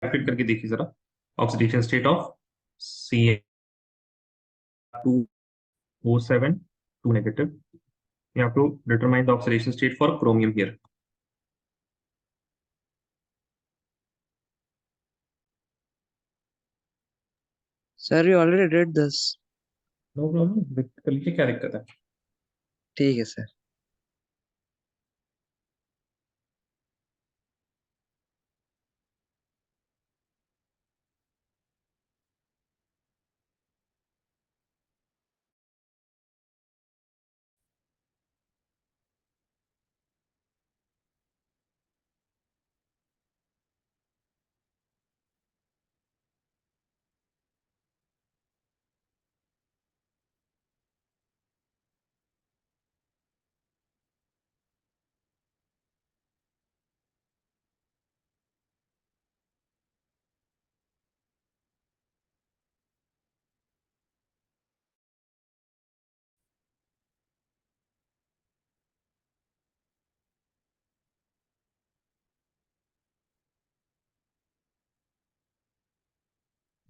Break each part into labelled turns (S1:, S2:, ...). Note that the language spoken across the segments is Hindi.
S1: कैलकुलेट करके देखिए जरा। Oxidation state of Ca2O7 2 negative. You have to determine the oxidation state for chromium here.
S2: Sir, you already did this.
S1: No problem, कर लीजिए, क्या दिक्कत है।
S2: ठीक है sir.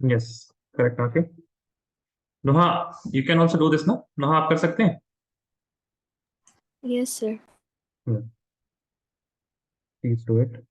S1: Yes, correct. Okay Noha, you can also do this ना। नोहा, आप कर सकते हैं।
S3: Yes, sir.
S1: Please do it.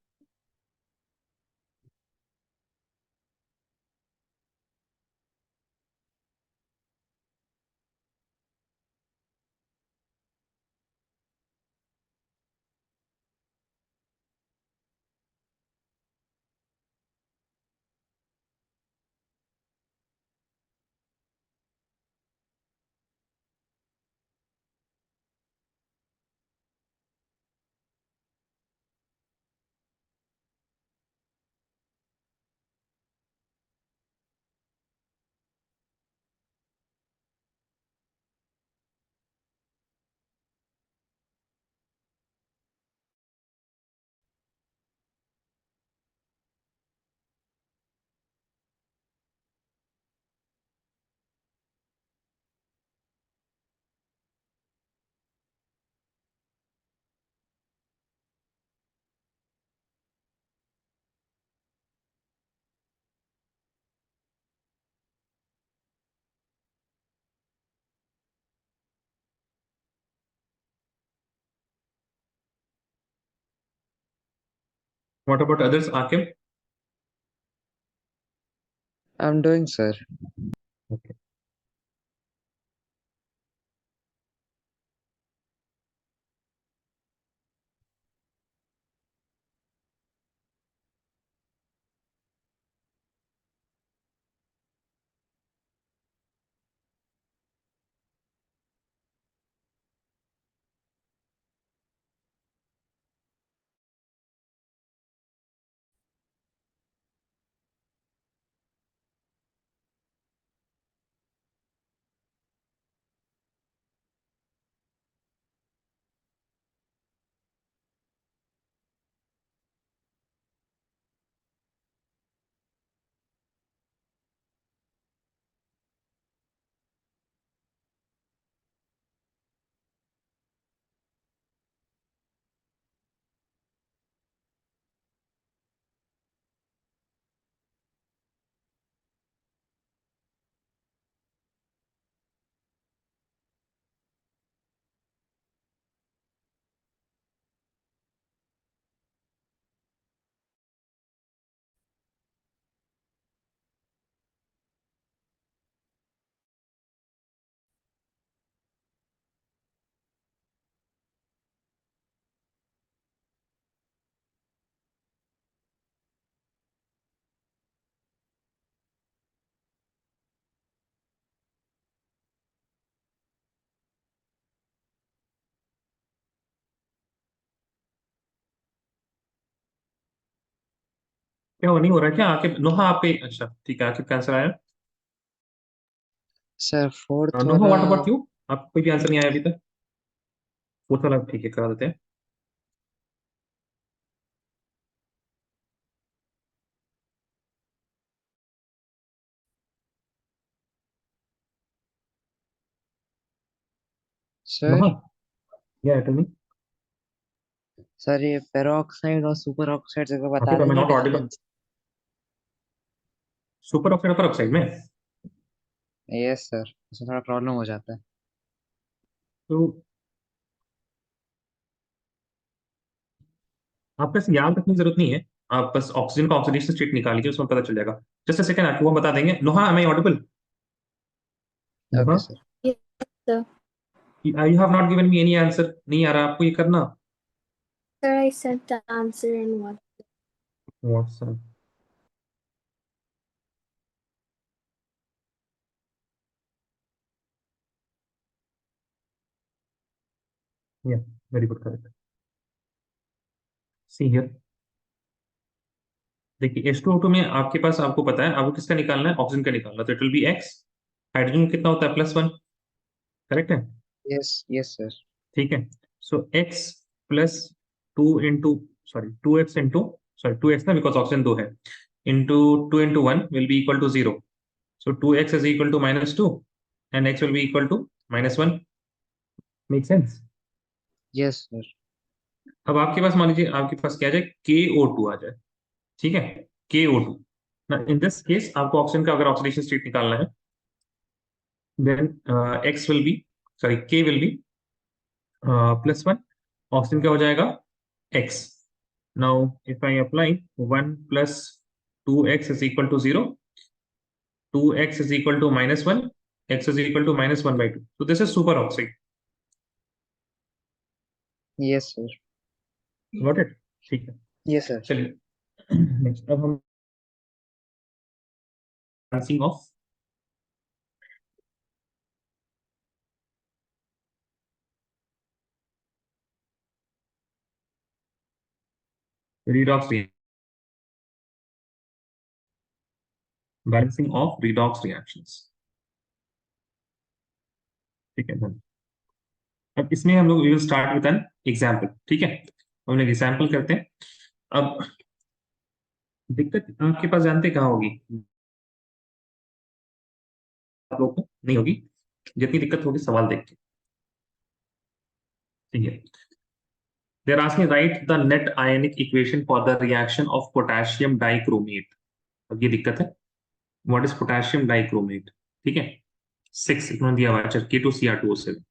S1: What about others, Aqib?
S2: I'm doing, sir.
S1: Okay. क्या वो नहीं हो रहा है क्या आकिब? नोहा, आप पे, अच्छा ठीक है, आकिब का आंसर आया।
S2: सर फोर्थ
S1: नोहा,
S2: वाला।
S1: What about you? आपको कोई भी आंसर नहीं आया अभी तक? फोर्थ वाला ठीक है, करा देते हैं।
S2: सर।
S1: नोहा, या टेल मी।
S2: सर ये पेरोक्साइड और सुपर ऑक्साइड जगह बता
S1: आकिब, आई एम
S2: देंगे
S1: not Audible.
S2: Difference.
S1: Super oxide upper oxide में?
S2: यस सर, उसमें थोड़ा प्रॉब्लम हो जाता है।
S1: तो आप बस याद रखने की जरूरत नहीं है, आप बस ऑक्सीजन का ऑक्सीडेशन स्टेट निकाल लीजिए, उसमें पता चल जाएगा। जस्ट अ सेकंड, आपको वो बता देंगे। Noha, am I audible? Noha,
S2: okay sir.
S3: Yes, sir.
S1: You have not given me any answer, नहीं आ रहा आपको ये करना।
S3: Sir, I sent the answer in what?
S1: WhatsApp? Yeah, very good, correct. See here, देखिए H2O2 में आपके पास, आपको पता है आपको किसका निकालना है, ऑक्सीजन का निकालना, तो it will be X। Hydrogen में कितना होता है, +1, करेक्ट है?
S2: Yes yes sir.
S1: ठीक है, so X plus 2 into, sorry 2X into, sorry 2X ना, बिकॉज ऑक्सीजन 2 है, into 2 into 1 will be equal to 0। So 2X is equal to -2 and X will be equal to -1। Make sense?
S2: Yes sir.
S1: अब आपके पास, मान लीजिए आपके पास क्या आ जाए, KO2 आ जाए, ठीक है, KO2 ना। इन दिस केस आपको ऑक्सीजन का अगर ऑक्सीडेशन स्टेट निकालना है, then X will be, sorry, K will be +1, oxygen क्या हो जाएगा, X। now if I apply 1 plus 2X is equal to 0, 2X is equal to -1, X is equal to -1/2, so this is superoxide।
S2: Yes sir.
S1: got it? ठीक है,
S2: यस सर।
S1: चलिए नेक्स्ट, अब हम balancing of redox reaction, balancing of redox reactions, ठीक है। अब इसमें हम लोग, we will start with an example, ठीक है, हम लोग एग्जांपल करते हैं। अब दिक्कत आपके पास जानते कहाँ होगी, आप लोग को नहीं होगी, जितनी दिक्कत होगी सवाल देख के, ठीक है। They are asking write the net ionic equation for the reaction of potassium dichromate. अब ये दिक्कत है, व्हाट इज पोटेशियम डाइक्रोमेट, ठीक है। 6 इन्होंने दिया हुआ है, K2Cr2O7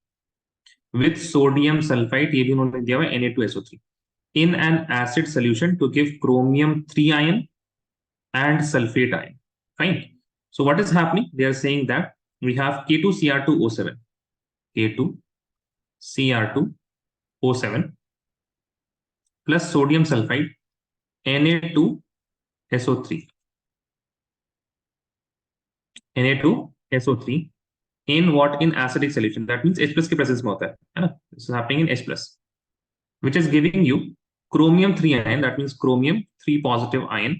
S1: विद सोडियम सल्फाइड, ये भी उन्होंने दिया हुआ है, Na2SO3 in an acid solution to give chromium 3 ion and sulfate ion. Fine. So what is happening? They are saying that we have K2Cr2O7, K2Cr2O7 plus sodium sulfide Na2SO3, Na2SO3 in what? In acidic solution. That means H plus के presence में होता है ना? This is happening in H plus, which is giving you chromium 3 ion. That means chromium 3 positive ion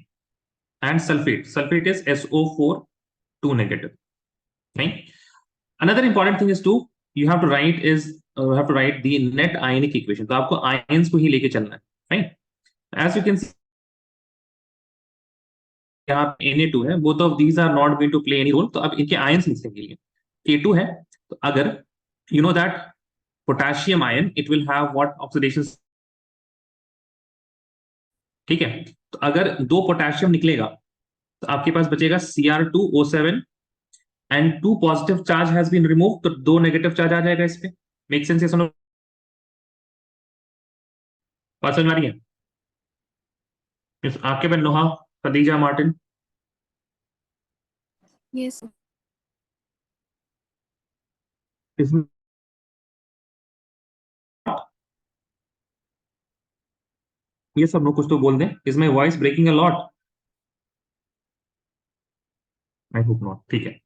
S1: and sulfate. Sulfate is SO4 2 negative. Right? Another important thing is to, you have to write the net ionic equation. तो आपको ions को ही लेके चलना है, right? As you can see, यहाँ Na2 है, both of these are not going to play any role, तो अब इनके ions लिखेंगे लिए, K2 है, तो अगर you know that potassium ion, it will have what oxidation, ठीक है। तो अगर 2 पोटेशियम निकलेगा तो आपके पास बचेगा Cr2O7 and 2 positive charge has been remove, तो 2 नेगेटिव चार्ज आ जाएगा इस पे। Make sense? ये सुनो, बात समझ में आ रही है? आपके पास Noah, Khadija, Martin,
S3: Yes, sir.
S1: इसमें ये सब लोग कुछ तो बोल दें, इसमें voice breaking a lot, I hope not, ठीक है।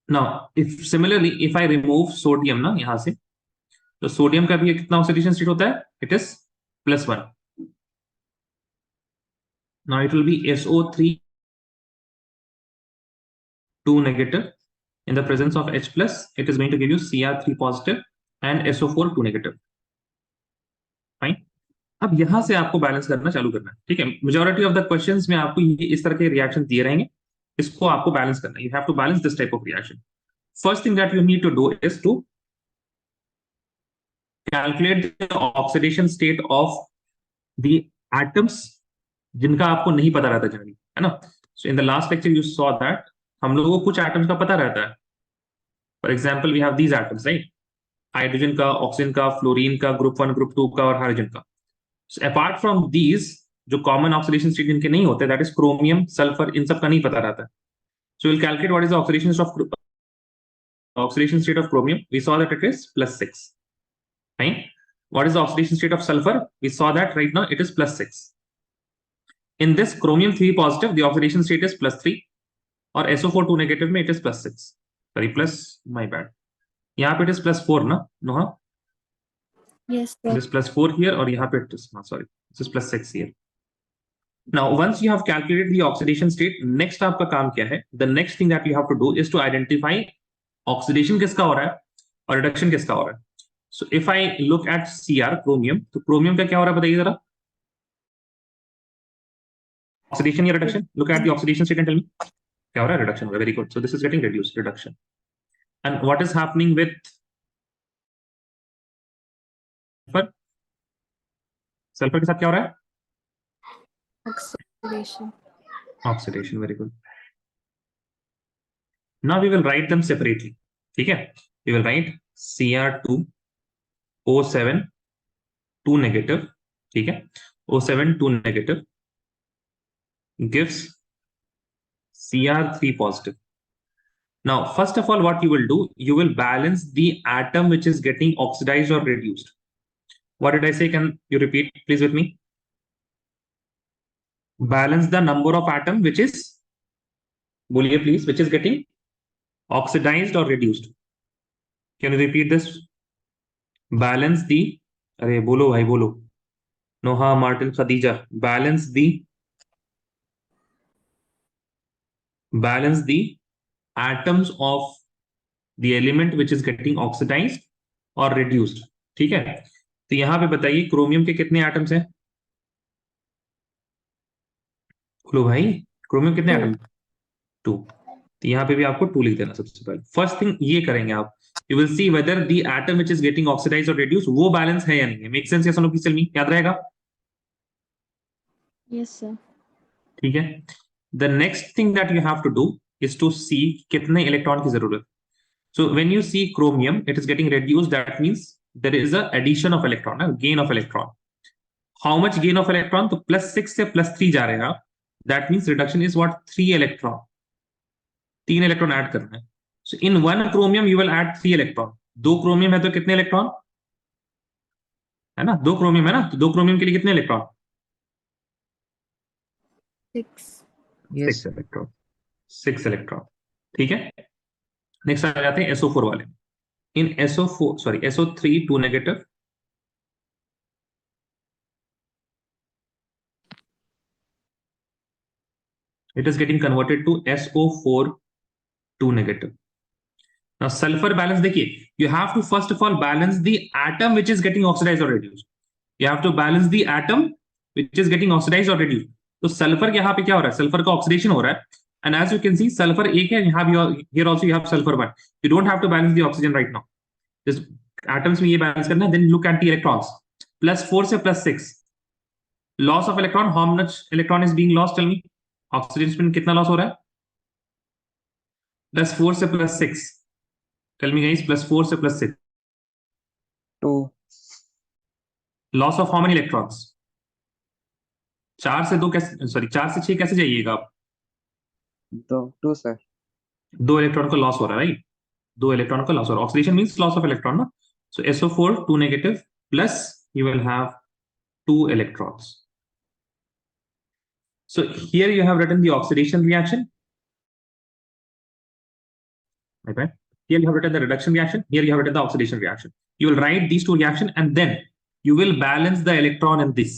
S1: Now if similarly if I remove sodium ना यहां से, तो सोडियम का भी कितना ऑक्सीडेशन स्टेट होता है, it is +1। Now it will B SO3 2 negative, in the presence of H plus it is going to give you Cr3 positive and SO4 2 negative। Fine. अब यहां से आपको बैलेंस करना चालू करना है, ठीक है। मेजॉरिटी ऑफ द क्वेश्चंस में आपको ये इस तरह के रिएक्शन दिए रहेंगे, इसको आपको बैलेंस करना है। You have to balance this type of reaction. First thing that you need to do is to calculate the oxidation state of the atoms जिनका आपको नहीं पता रहता जनरली, है ना। So in the last lecture you saw that हम लोगों को कुछ atoms का पता रहता है. For example, we have these atoms, right? Hydrogen का, ऑक्सीजन का, फ्लोरीन का, ग्रुप 1, ग्रुप 2 का और हाइड्रोजन का. So apart from these, जो कॉमन ऑक्सीडेशन स्टेट इनके नहीं होते, दैट इज क्रोमियम, सल्फर, इन सब का नहीं पता रहता. So we'll calculate what is the oxidation state of chromium. We saw that it is +6. Fine. What is the oxidation state of sulfur? We saw that right now it is +6. In this chromium 3 positive, the oxidation state is +3, और SO4 2 negative में it is +6. Sorry, plus, my bad. यहाँ पे it is +4 ना, Noha?
S3: Yes, sir.
S1: This +4 here, और यहाँ पे it is, sorry, this is +6 here. Now, once you have calculated the oxidation state, next आपका काम क्या है? The next thing that you have to do is to identify oxidation किसका हो रहा है और reduction किसका हो रहा है. So if I look at Cr, chromium, तो chromium का क्या हो रहा है बताइए जरा. Oxidation या reduction? Look at the oxidation state and tell me. क्या हो रहा है? Reduction हो रहा है. Very good. So this is getting reduced, reduction. And what is happening with sulfur? Sulfur के साथ क्या हो रहा है?
S3: Oxidation.
S1: Oxidation, very good. Now we will write them separately. ठीक है? We will write Cr2 O7 2 negative. ठीक है? O7 2 negative gives Cr3 positive. Now, first of all, what you will do, you will balance the atom which is getting oxidized or reduced. What did I say? Can you repeat, please, with me? Balance the number of atom which is, boliye please, which is getting oxidized or reduced. Can you repeat this? Balance the, अरे बोलो भाई बोलो. Noha, Martin, Khadija. Balance the atoms of the element which is getting oxidized or reduced. ठीक है? तो यहां पे बताइए क्रोमियम के कितने एटम्स हैं? बोलो भाई, क्रोमियम कितने एटम? 2. तो यहाँ पे भी आपको 2 लिख देना सबसे पहले. फर्स्ट थिंग ये करेंगे आप, you will see whether the atom which is getting oxidised और रिड्यूस वो बैलेंस है या नहीं है. Make sense? या सुनो प्लीज टेल मी. याद रहेगा?
S3: Yes, sir.
S1: ठीक है. The next thing that you have to do is to see कितने इलेक्ट्रॉन की जरूरत. So when you see chromium it is getting reduced, that means there is a addition of electron, gain of electron. How much gain of electron? तो +6 से +3 जा रहे हैं. That means reduction is what? 3 electron. 3 electron add करना है. So in 1 chromium you will add 3 electron. 2 chromium है तो कितने इलेक्ट्रॉन है ना? 2 क्रोमियम है ना, तो 2 क्रोमियम के लिए कितने इलेक्ट्रॉन?
S3: 6.
S2: Yes.
S1: 6 इलेक्ट्रॉन. 6 इलेक्ट्रॉन. ठीक है. नेक्स्ट आ जाते हैं SO4 वाले. इन SO4 sorry SO3 2 negative, it is getting converted to SO4 2 negative. Now sulfur balance देखिए, you have to first of all balance the atom which is getting oxidized or reduced. You have to balance the atom which is getting oxidized or reduced. तो सल्फर यहाँ पे क्या हो रहा है? सल्फर का ऑक्सीडेशन हो रहा है. And as you can see, sulphur एक है, यहाँ भी, here also you have sulfur 1. You don't have to balance the oxygen right now. Just atoms में ये balance करना है. Then look at the electrons. +4 से +6. Loss of electron. How much electron is being lost? Tell me. Oxygen spin कितना loss हो रहा है? +4 से +6. Tell me guys, +4 से +6.
S2: 2.
S1: Loss of how many electrons? 4 से 2 कैसे, सॉरी 4 से 6 कैसे जाइएगा आप?
S2: 2 sir.
S1: 2 इलेक्ट्रॉन का लॉस हो रहा है, राइट? 2 इलेक्ट्रॉन का लॉस हो रहा है. Oxidation means loss of electron ना. सो SO4 2 negative plus you will have 2 electrons. So here you have written the oxidation reaction. Okay. Here you have written the reduction reaction. Here you have written the oxidation reaction. You will write these two reactions and then you will balance the electron in this.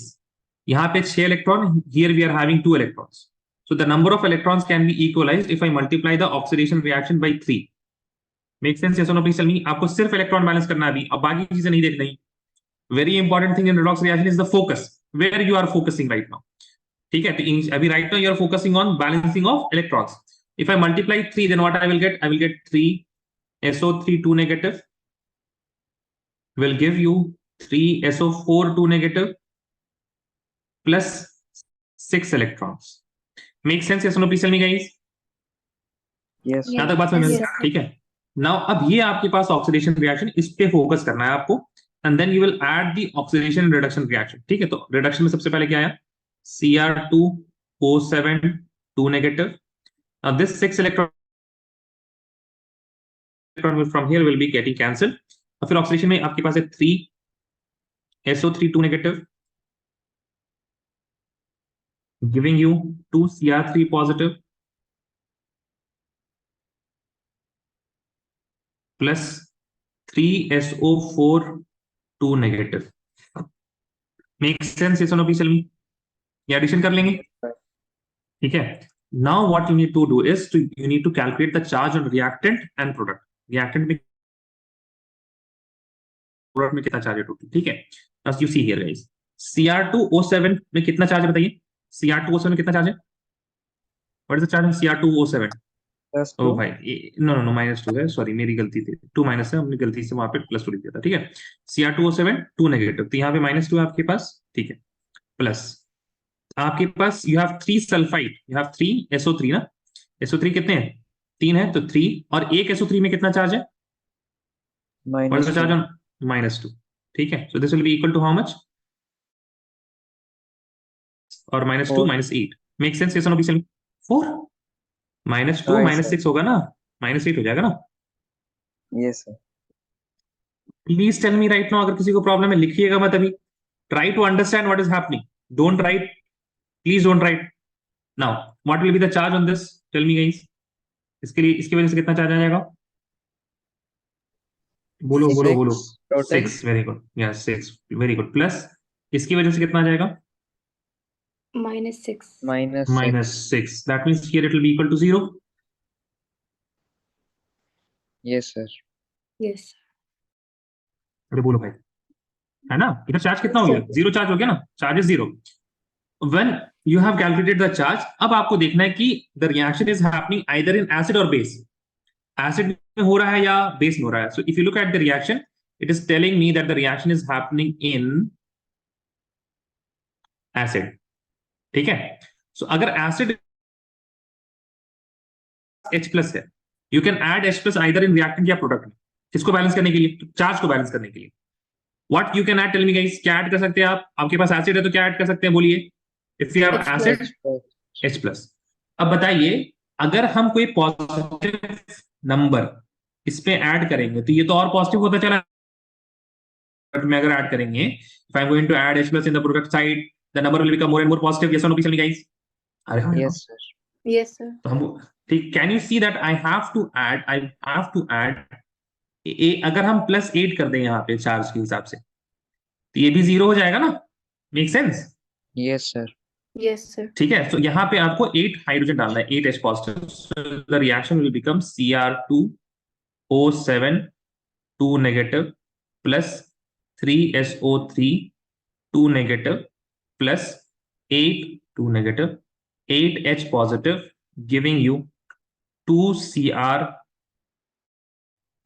S1: यहाँ पे 6 electron. Here we are having 2 electrons. So the number of electrons can be equalized if I multiply the oxidation reaction by 3. Make sense? Yes or no? Please tell me. आपको सिर्फ electron balance करना है अभी. अब बाकी चीजें नहीं देखनी. Very important thing in redox reaction is the focus. Where you are focusing right now. ठीक है. तो अभी right now you are focusing on balancing of electrons. If I multiply 3, then what I will get? I will get 3 SO3 2 negative will give you 3 SO4 2 negative plus 6 electrons. Make sense? Yes no please tell me guys.
S2: Yes
S1: यहां
S2: सर।
S1: तक बात समझ में
S3: Yes,
S1: आ रही
S3: sir.
S1: है? ठीक है। नाउ अब ये आपके पास ऑक्सीडेशन रिएक्शन, इस पे फोकस करना है आपको, and then you will add the oxidation reduction reaction. ठीक है, तो रिडक्शन में सबसे पहले क्या आया? Cr2O7 2 negative. Now this 6 electron from here will be getting cancelled। और फिर ऑक्सीडेशन में आपके पास है 3SO3 2 negative, giving you 2Cr3 positive plus 3SO4 2 negative. Make sense? ये सुनो प्लीज, ये एडिशन कर लेंगे। ठीक है। Now what you need to do is to you need to calculate the charge on reactant and product. Reactant में, प्रोडक्ट में कितना चार्ज है टोटल। ठीक है, बस you see here guys, Cr2O7 में कितना चार्ज है बताइए? Cr2O7 में कितना चार्ज है? What is the charge on Cr2O7?
S2: Plus
S1: O
S2: 2।
S1: भाई, नो नो नो, -2 है, सॉरी मेरी गलती थी, 2 माइनस है, हमने गलती से वहां पे +2 लिख दिया था। ठीक है, Cr2O7 2 नेगेटिव, तो यहाँ पे -2 है आपके पास। ठीक है, प्लस आपके पास you have 3 sulphide, you have 3SO3 ना। SO3 कितने हैं? 3 है, तो 3, और एक SO3 में कितना चार्ज है? What is the
S2: -2।
S1: charge on -2? ठीक है, so this will be equal to how much? और -2
S2: 4।
S1: -8 make sense? yes or no please tell me? 4 -2
S2: right sir.
S1: -6 होगा ना, -8 हो जाएगा ना।
S2: Yes sir.
S1: Please tell me right now, अगर किसी को प्रॉब्लम है लिखिएगा मत अभी, try to understand what is happening, don't write, please don't write. Now what will be the charge on this, tell me guys. इसके लिए, इसकी वजह से कितना चार्ज आ जाएगा? बोलो बोलो बोलो।
S2: 6 total.
S1: 6, very good, yes 6, very good, plus इसकी वजह से कितना आ जाएगा?
S3: -6.
S2: -6।
S1: -6, that means here it will be equal to 0।
S2: Yes sir.
S3: Yes.
S1: अरे बोलो भाई, है ना? इधर चार्ज कितना हो
S3: Yes,
S1: गया?
S3: sir.
S1: 0 चार्ज हो गया ना, charge is 0। When you have calculated the charge, अब आपको देखना है कि the reaction is happening either in acid और बेस। एसिड में हो रहा है या बेस में हो रहा है? So if you look at the reaction, it is telling me that the reaction is happening in acid. ठीक है, सो अगर एसिड H+ है, you can add H+ either in reactant या प्रोडक्ट में। किसको बैलेंस करने के लिए? चार्ज को बैलेंस करने के लिए। What you can add, tell me guys, क्या ऐड कर सकते हैं आप? आपके पास एसिड है तो क्या ऐड कर सकते हैं, बोलिए। If you have
S3: H+.
S1: Acid, H+। अब बताइए, अगर हम कोई पॉजिटिव नंबर इस पे ऐड करेंगे तो ये तो और पॉजिटिव होता चला में अगर ऐड करेंगे, if I am going to add H+ in the product side, the number will become more and more positive. Yes और no please tell me guys. अरे हाँ यार।
S2: Yes sir.
S3: Yes, sir.
S1: तो हम, ठीक, can you see that I have to add, I have to add अगर हम +8 कर दें यहाँ पे चार्ज के हिसाब से, तो ये भी 0 हो जाएगा ना। Make sense?
S2: Yes sir.
S3: Yes, sir.
S1: ठीक है, तो यहाँ पे आपको 8 हाइड्रोजन डालना है, 8 H positive. So the reaction will become Cr2O7 2 negative plus 3SO3 2 negative plus 8 2 negative 8 H positive, giving you 2Cr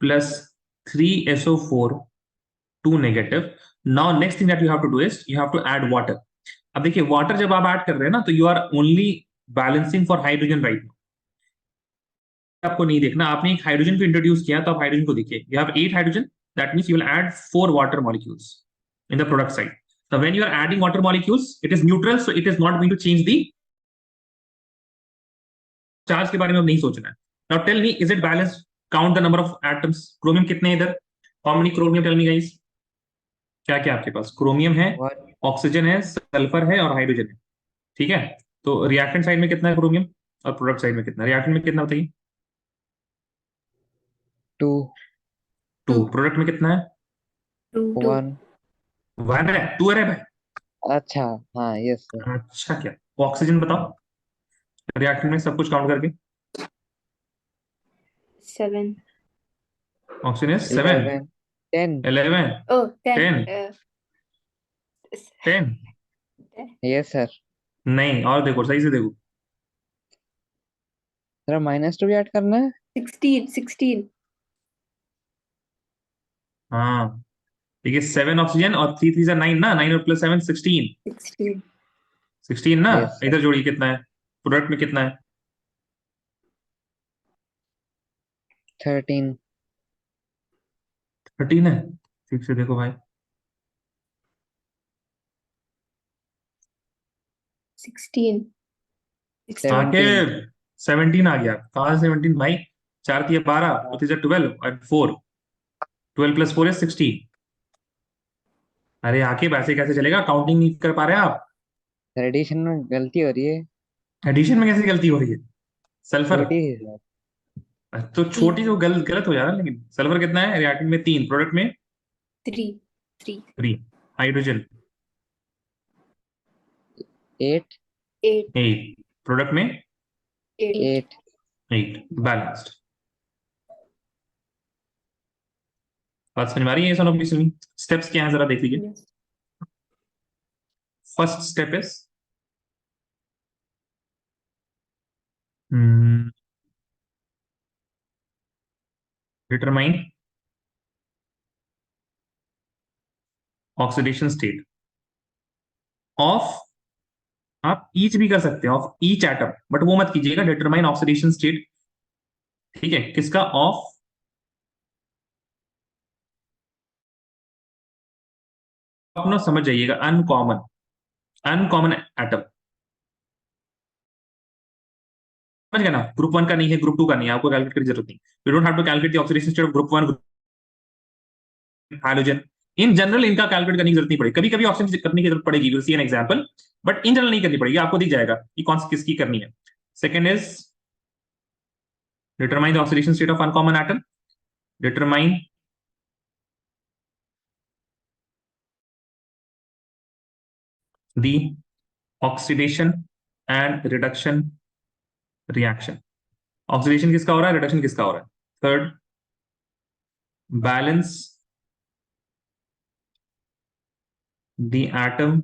S1: plus 3SO4 2 negative। Now next thing that you have to do is you have to add water। अब देखिए, वाटर जब आप ऐड कर रहे हैं ना, तो you are only balancing for hydrogen right now. आपको नहीं देखना, आपने एक हाइड्रोजन को इंट्रोड्यूस किया तो आप हाइड्रोजन को देखिए, you have 8 hydrogen, that means you will add 4 water molecules in the product side. So when you are adding water molecules, it is neutral, so it is not going to change the charge के बारे में अब नहीं सोचना है। Now tell me, is it balance? Count the number of atoms. Chromium कितने हैं इधर? How many chromium, tell me guys. क्या क्या आपके पास? क्रोमियम है,
S2: 1
S1: ऑक्सीजन है, सल्फर है और हाइड्रोजन है। ठीक है, तो रिएक्टेंट साइड में कितना है क्रोमियम, और प्रोडक्ट साइड में कितना? रिएक्टेंट में कितना बताइए?
S2: 2
S1: 2।
S3: 2.
S1: प्रोडक्ट में कितना है?
S3: 2.
S2: 1।
S1: 1 है, 2 है भाई।
S2: अच्छा हाँ यस सर।
S1: अच्छा, क्या ऑक्सीजन बताओ रिएक्टेंट में सब कुछ काउंट करके?
S3: 7.
S1: ऑक्सीजन है 7,
S2: 11 10।
S1: 11,
S3: Oh, 10.
S1: 10, 10।
S2: Yes sir.
S1: नहीं, और देखो, सही से देखो।
S2: जरा -2 भी ऐड करना है।
S3: 16.
S1: हाँ, ठीक है, 7 ऑक्सीजन और 3 3 9 ना, 9 और +7 16।
S3: 16.
S1: 16 ना।
S2: Yes sir.
S1: इधर जोड़िए कितना है? प्रोडक्ट में कितना है?
S2: 13।
S1: 13 है। ठीक से देखो भाई।
S3: 16. 16.
S1: आके
S2: 17।
S1: 17 आ गया। कहाँ से 17 भाई? 4 × 3 = 12, विच इज 12 और 4, 12 + 4 = 16। अरे आके वैसे कैसे चलेगा? काउंटिंग नहीं कर पा रहे आप?
S2: एडिशन में गलती हो रही है।
S1: एडिशन में कैसे गलती हो रही है? सल्फर।
S2: छोटी सी सर।
S1: तो छोटी
S3: 3.
S1: तो गलत हो जा रहा है, लेकिन सल्फर कितना है रिएक्टेंट में? 3, प्रोडक्ट में
S3: 3. 3.
S1: 3। हाइड्रोजन
S2: 8।
S3: 8.
S1: 8, प्रोडक्ट में
S3: 8.
S2: 8।
S1: 8। बैलेंस्ड। बात समझ में आ रही है? सोनोग्राफी स्टेप्स क्या है जरा देख लीजिए।
S3: Yes.
S1: First step is determine oxidation state of, आप ईच भी कर सकते हैं, ऑफ ईच एटम, बट वो मत कीजिएगा। डिटरमाइन ऑक्सीडेशन स्टेट, ठीक है, किसका? ऑफ, अपना समझ जाइएगा, अनकॉमन, अनकॉमन एटम। समझ गए ना? ग्रुप 1 का नहीं है, ग्रुप 2 का नहीं है, आपको कैलकुलेट करने की जरूरत नहीं। You don't have to calculate the oxidation state of group 1 hydrogen. In general इनका कैलकुलेट करने की जरूरत नहीं पड़ेगी। कभी कभी ऑप्शन करने की जरूरत पड़ेगी, will see an example, but in general नहीं करनी पड़ेगी, आपको दिख जाएगा कि कौन सी किसकी करनी है। Second is determine the oxidation state of uncommon atom, determine the oxidation and reduction reaction. Oxidation किसका हो रहा है, रिडक्शन किसका हो रहा है? Third, balance the atom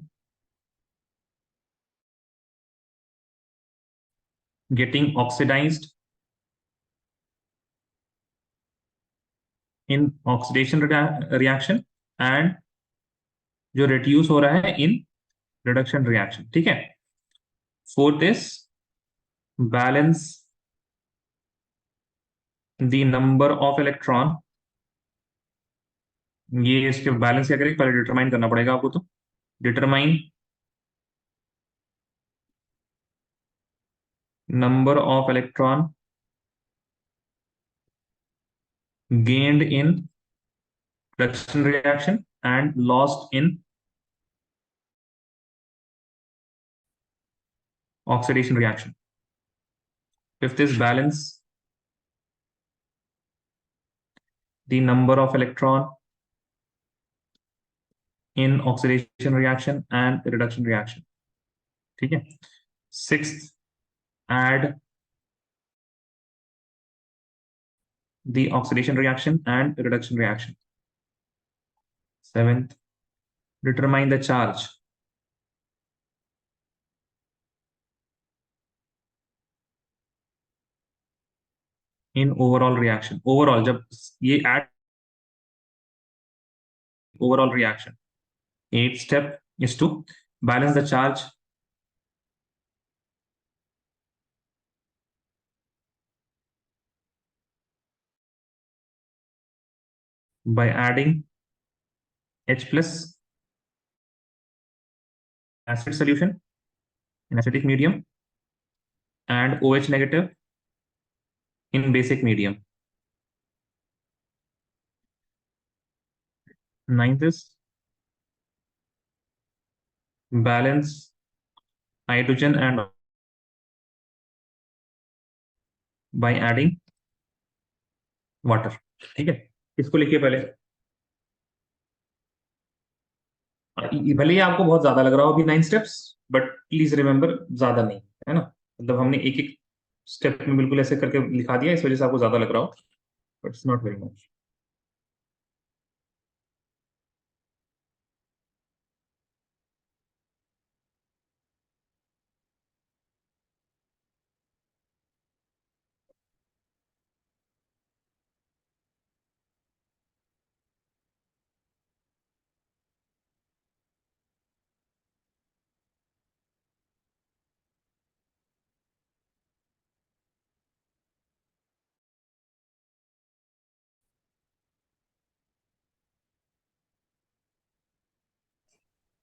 S1: getting oxidized in oxidation reaction and जो reduce हो रहा है in reduction reaction, ठीक है। Fourth is balance the number of electron. ये इसके बैलेंस क्या करेंगे, पहले डिटरमाइन करना पड़ेगा आपको। तो determine number of electron gained in reduction reaction and lost in oxidation reaction. Fifth is balance the number of electron in oxidation reaction and reduction reaction, ठीक है। Sixth, add the oxidation reaction and reduction reaction. Seventh, determine the charge in overall reaction. Overall जब ये add overall reaction. Eighth step is to balance the charge by adding H plus acid solution in acidic medium and OH negative in basic medium. Ninth is balance hydrogen and by adding water, ठीक है। इसको लिखिए पहले। भले ही आपको बहुत ज्यादा लग रहा हो अभी 9 स्टेप्स, बट प्लीज रिमेंबर ज्यादा नहीं है ना। मतलब हमने एक एक स्टेप में बिल्कुल ऐसे करके लिखा दिया, इस वजह से आपको ज्यादा लग रहा हो, but it's not very much.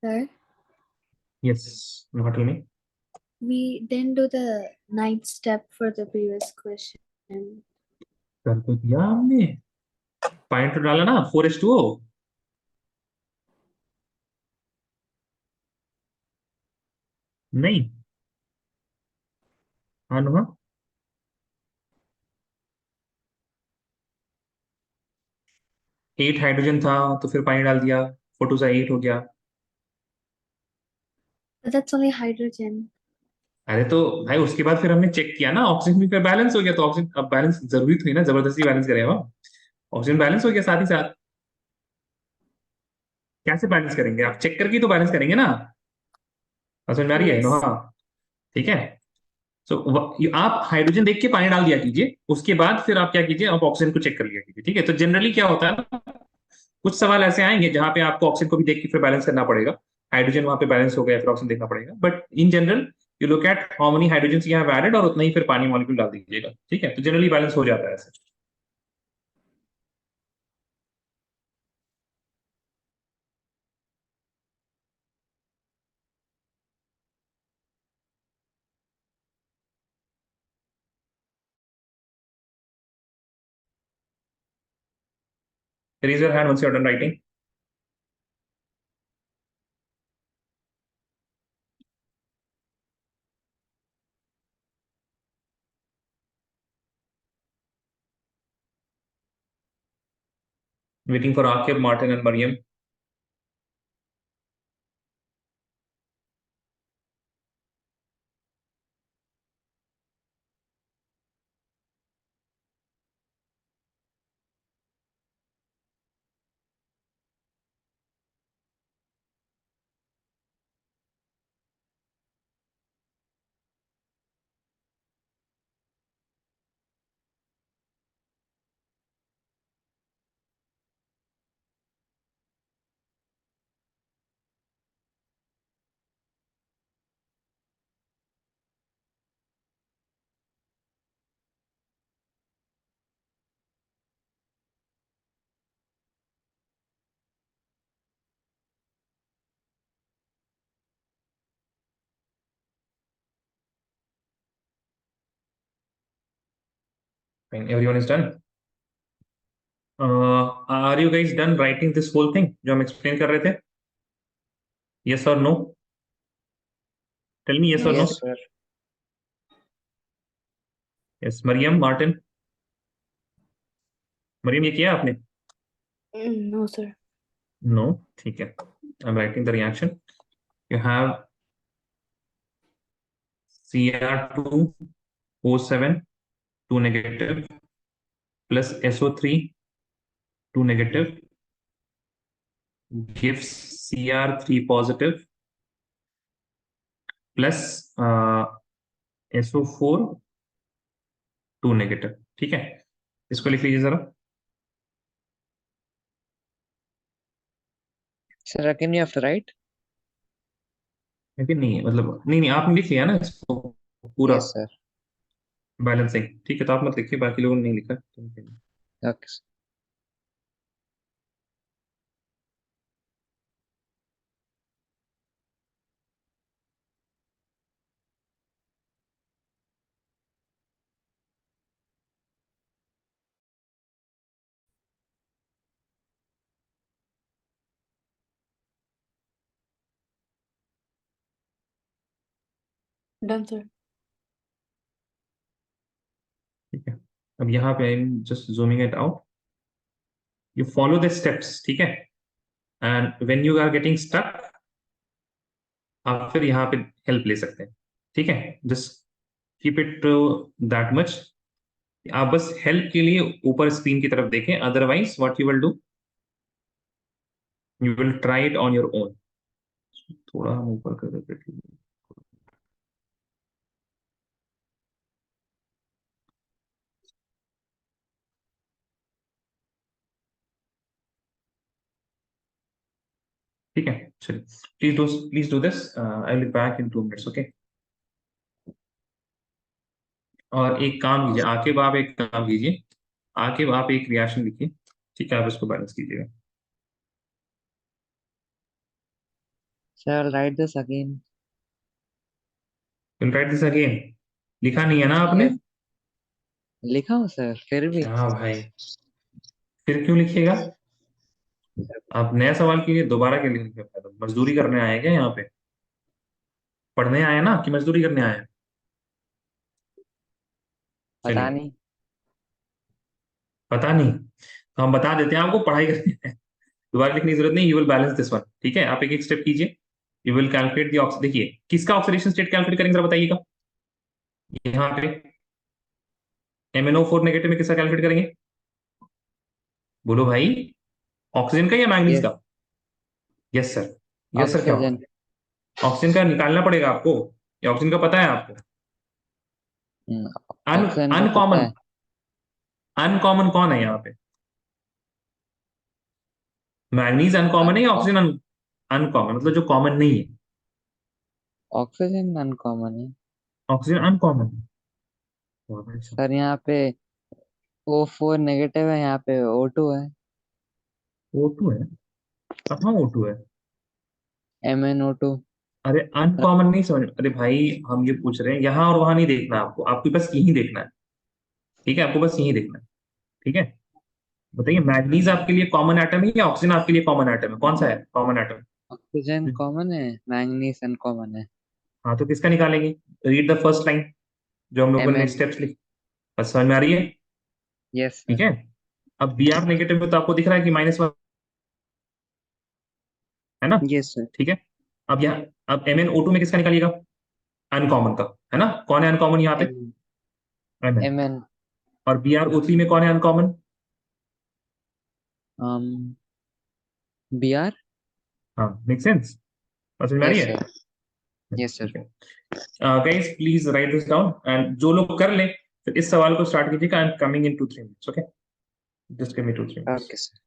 S3: Sir,
S1: Yes, not tell me.
S3: we didn't do the ninth step for the previous question.
S1: कर तो दिया हमने, पॉइंट तो डाला ना 4:2। नहीं, हाँ नुहा, 8 हाइड्रोजन था तो फिर पानी डाल दिया, 4 2 सा 8 हो गया।
S3: But that's only hydrogen.
S1: अरे तो भाई उसके बाद फिर हमने चेक किया ना, ऑक्सीजन भी फिर बैलेंस हो गया, तो ऑक्सीजन अब बैलेंस जरूरी थी ना, जबरदस्ती बैलेंस करेगा, ऑक्सीजन बैलेंस हो गया साथ ही साथ। कैसे बैलेंस करेंगे, आप चेक करके ही तो बैलेंस करेंगे ना। समझ में आ रही है
S3: Yes.
S1: नुहा? ठीक है। सो आप हाइड्रोजन देख के पानी डाल दिया कीजिए, उसके बाद फिर आप क्या कीजिए, आप ऑक्सीजन को चेक कर लिया कीजिए। ठीक है, तो जनरली क्या होता है ना, कुछ सवाल ऐसे आएंगे जहां पे आपको ऑक्सीजन को भी देख के फिर बैलेंस करना पड़ेगा, हाइड्रोजन वहां पे बैलेंस हो गया फिर ऑक्सीजन देखना पड़ेगा, but in general you look at how many hydrogen you have added और उतना ही फिर पानी मॉलिक्यूल डाल दीजिएगा। ठीक है, तो जनरली बैलेंस हो जाता है ऐसे। Raise your hand once you're done writing. Waiting for Akib, Martin, and Mariam. Fine. Everyone is done. Are you guys done writing this whole thing जो हम explain कर रहे थे? Yes or no? Tell me yes or
S2: Yes,
S1: no.
S3: Yes.
S2: sir.
S1: Yes, Mariam, Martin. Maryam ये किया आपने?
S3: No, sir.
S1: नो, ठीक है। I'm writing the reaction. You have Cr2O7 2 negative plus SO3 2 negative gives Cr3 positive plus SO4 2 negative। ठीक है, इसको लिख लीजिए जरा।
S2: Sir, again you have to write?
S1: लेकिन नहीं है, मतलब नहीं नहीं आपने लिख लिया ना इसको पूरा,
S2: Yes, sir.
S1: बैलेंसिंग। ठीक है, तो आप मत लिखिए, बाकी लोगों ने नहीं लिखा।
S2: Okay, sir.
S3: Done, sir.
S1: ठीक है, अब यहाँ पे I am just zooming it out. You follow the steps, ठीक है, and when you are getting stuck आप फिर यहाँ पे हेल्प ले सकते हैं। ठीक है, just keep it that much. आप बस हेल्प के लिए ऊपर स्क्रीन की तरफ देखें, otherwise what you will do, you will try it on your own. थोड़ा हम ऊपर कर देते हैं। ठीक है, चलिए, please do this, I will be back in 2 minutes, okay. और एक काम कीजिए, आके आप एक काम कीजिए, आके आप एक रिएक्शन लिखिए। ठीक है, आप इसको बैलेंस कीजिएगा।
S2: Sir, I'll write this again.
S1: Will write this again. लिखा नहीं है ना आपने?
S2: Yes, लिखा हूँ सर, फिर भी।
S1: क्या भाई, फिर क्यों लिखिएगा? आप नया सवाल कीजिए, दोबारा के लिए लिखिए। मजदूरी करने आए हैं क्या यहाँ पे? पढ़ने आए हैं ना कि मजदूरी करने आए हैं?
S2: पता
S1: चलिए,
S2: नहीं।
S1: पता नहीं तो हम बता देते हैं आपको, पढ़ाई करनी है। दोबारा लिखने की जरूरत नहीं, you will balance this one, ठीक है? आप एक एक स्टेप कीजिए। You will calculate the ox, देखिए किसका ऑक्सीडेशन स्टेट कैलकुलेट करेंगे जरा बताइएगा। यहाँ पे MnO4 नेगेटिव में किसका कैलकुलेट करेंगे? बोलो भाई, ऑक्सीजन का या मैंगनीज
S2: यस,
S1: का? Yes sir. यस सर, क्या
S2: ऑक्सीजन।
S1: होगा? ऑक्सीजन का निकालना पड़ेगा आपको, या ऑक्सीजन का पता है आपको? अन
S2: ऑक्सीजन का पता
S1: अनकॉमन,
S2: है।
S1: अनकॉमन कौन है यहाँ पे? मैंगनीज अनकॉमन है या
S2: अनकॉमन।
S1: ऑक्सीजन? अनकॉमन मतलब जो कॉमन नहीं है।
S2: ऑक्सीजन अनकॉमन है।
S1: ऑक्सीजन अनकॉमन है। बहुत अच्छा।
S2: सर यहाँ पे O4 नेगेटिव है, यहाँ पे O2 है।
S1: O2 है? कहाँ O2 है?
S2: MnO2।
S1: अरे अनकॉमन नहीं समझ, अरे भाई हम ये पूछ रहे हैं, यहाँ और वहां नहीं देखना आपको, आपको बस यही देखना है। ठीक है, आपको बस यही देखना है। ठीक है, बताइए मैग्नीज आपके लिए कॉमन एटम है या ऑक्सीजन आपके लिए कॉमन एटम है? कौन सा है कॉमन एटम?
S2: ऑक्सीजन कॉमन है, मैंगनीज अनकॉमन है।
S1: हाँ तो किसका निकालेंगे? रीड द फर्स्ट लाइन जो हम लोगों ने
S2: Mn।
S1: स्टेप्स लिख, बस समझ में आ रही है?
S2: यस
S1: ठीक
S2: सर।
S1: है। अब Br नेगेटिव में तो आपको दिख रहा है कि -1 है ना?
S2: Yes sir.
S1: ठीक है। अब यहाँ, अब MnO2 में किसका निकालिएगा? अनकॉमन का, है ना? कौन है अनकॉमन यहाँ पे?
S2: Mn।
S1: Mn।
S2: Mn।
S1: और Br O3 में कौन है अनकॉमन?
S2: Br।
S1: हाँ, मेक सेंस? समझ में आ रही
S2: यस
S1: है?
S2: सर। Yes sir.
S1: ठीक है। Guys please right this down, and जो लोग कर ले फिर इस सवाल को स्टार्ट कीजिएगा। I am coming in 2-3 minutes, okay? Just give me 2-3 minutes.
S2: Okay sir.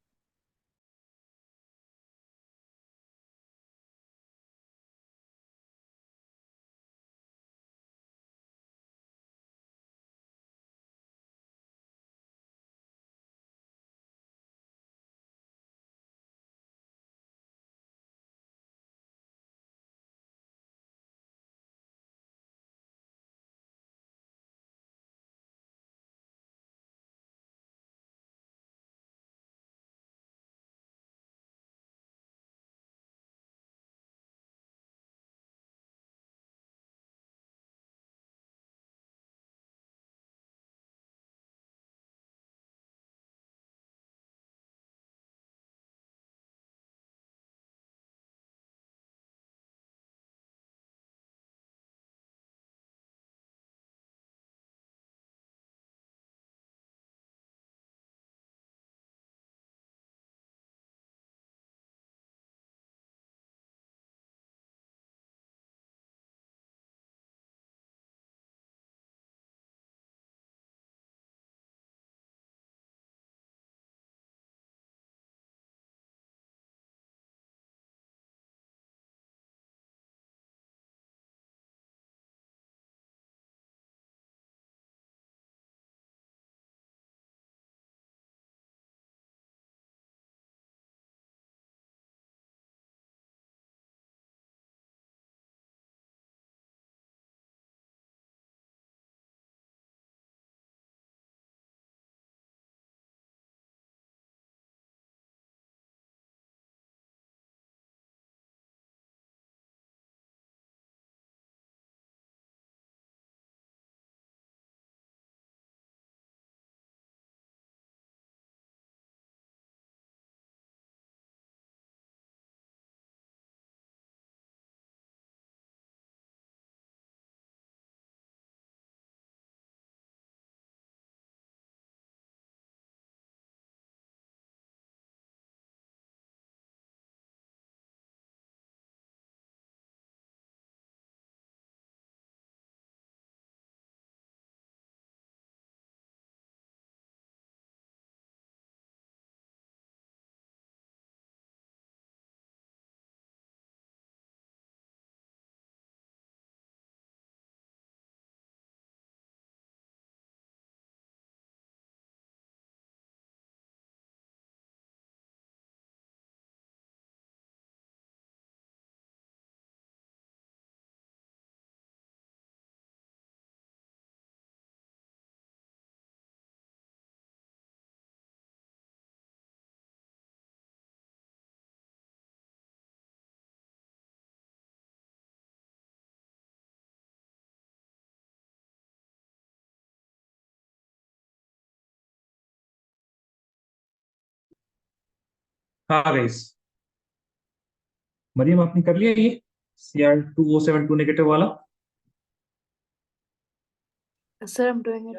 S1: हाँ गाइस, मरियम आपने कर लिया ये Cr2O72 नेगेटिव वाला?
S3: Sir, I'm doing it.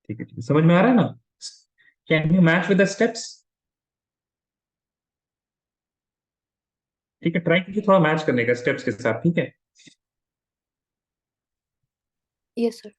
S1: ठीक है, ठीक है, समझ में आ रहा है ना? Can you match with the steps? ठीक है, ट्राई कीजिए थोड़ा मैच करने का स्टेप्स के साथ, ठीक है?
S3: Yes, sir.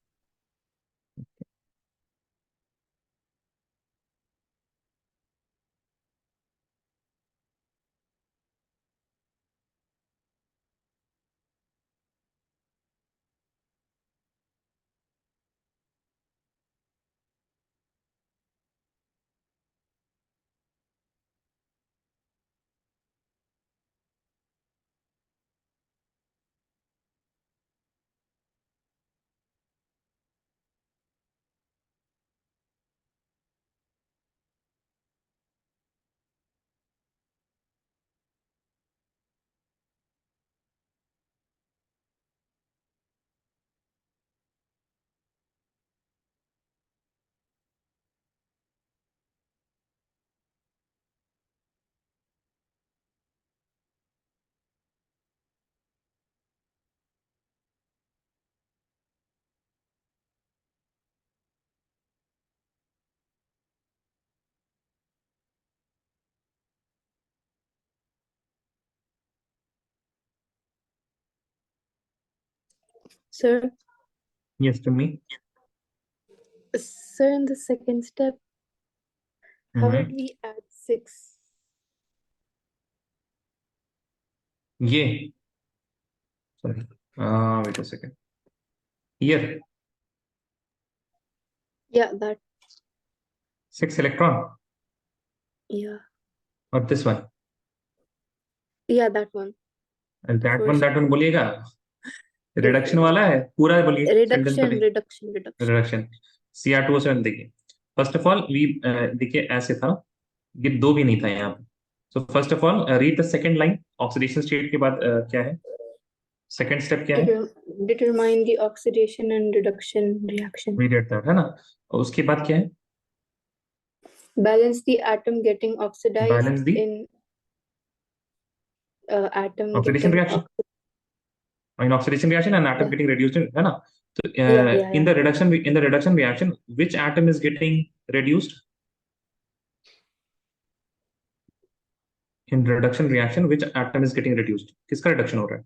S3: Sir,
S1: yes to me.
S3: sir, in the second step, how did we add 6?
S1: ये सॉरी, wait a second, here
S3: Yeah, that.
S1: 6 electron
S3: Yeah.
S1: और this one,
S3: Yeah, that one.
S1: That
S3: First.
S1: One बोलिएगा, रिडक्शन वाला है पूरा, बोलिए सेंटेंस
S3: Reduction,
S1: बोलिए।
S3: reduction, reduction.
S1: रिडक्शन Cr2O7, देखिए फर्स्ट ऑफ ऑल वी, देखिए ऐसे था, ये दो भी नहीं था यहाँ पे। So first of all read the second line, oxidation state के बाद क्या है, सेकंड स्टेप क्या है?
S3: Determine the oxidation and reduction reaction.
S1: Read that, है ना? और उसके बाद क्या है?
S3: Balance the atom getting oxidized
S1: balance the
S3: in atom
S1: oxidation
S3: getting
S1: reaction, in oxidation reaction and atom
S3: yeah,
S1: getting reduced, है ना? So
S3: yeah.
S1: in the reduction reaction, which atom is getting reduced? In reduction reaction, which atom is getting reduced? किसका reduction हो रहा है?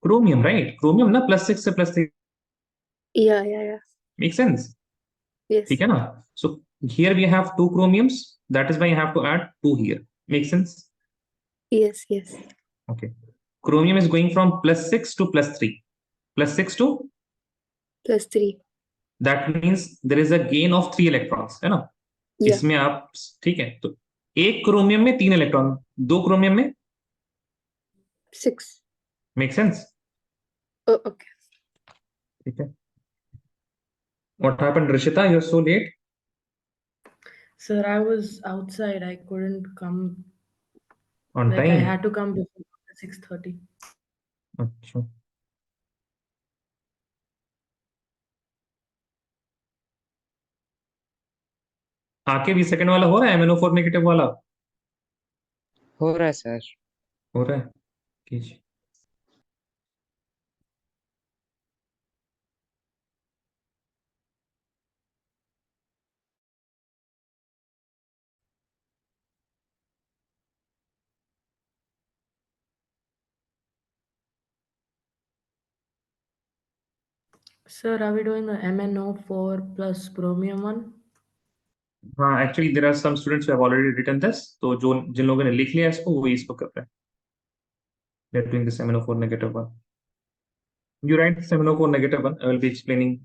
S1: Chromium, right? Chromium ना +6 से +3,
S3: Yeah.
S1: make sense?
S3: Yes.
S1: ठीक है ना? So here we have 2 chromiums, that is why I have to add 2 here. Make sense?
S3: Yes.
S1: Okay. Chromium is going from +6 to +3. +6 to,
S3: +3.
S1: that means there is a gain of 3 electrons, है ना?
S3: Yeah.
S1: इसमें आप, ठीक है, तो एक क्रोमियम में 3 इलेक्ट्रॉन, दो क्रोमियम में
S3: 6.
S1: Make sense?
S3: Oh, okay.
S1: ठीक है। What happened Rishita, you are so late?
S4: Sir, I was outside. I couldn't come.
S1: On
S4: Like I
S1: time?
S4: had to come before 6:30.
S1: अच्छा, आके भी सेकंड वाला हो रहा है, MnO4 नेगेटिव वाला
S2: हो रहा है सर।
S1: हो रहा है? कीजिए।
S4: Sir, are we doing the MnO4 plus chromium one?
S1: हाँ, actually there are some students who have already written this, तो जो जिन लोगों ने लिख लिया इसको, वही इसको कर रहे हैं। They are doing this MnO4 negative one. You write this MnO4 negative one, I will be explaining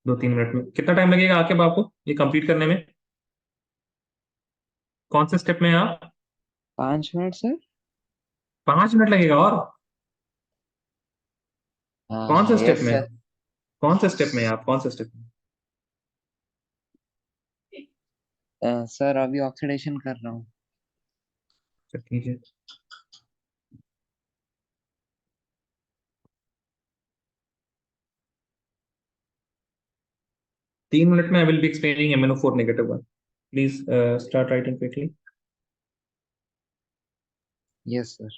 S1: 2-3 minute में। कितना टाइम लगेगा आके आपको ये कंप्लीट करने में? कौन से स्टेप में हैं आप?
S2: 5 मिनट सर।
S1: 5 मिनट लगेगा? और कौन से स्टेप
S2: यस
S1: में?
S2: सर।
S1: कौन से स्टेप में हैं आप? कौन से स्टेप में?
S2: सर अभी ऑक्सीडेशन कर रहा हूँ।
S1: अच्छा, ठीक है। 3 मिनट में I will be explaining MnO4 -1. Please start writing quickly.
S2: Yes, sir.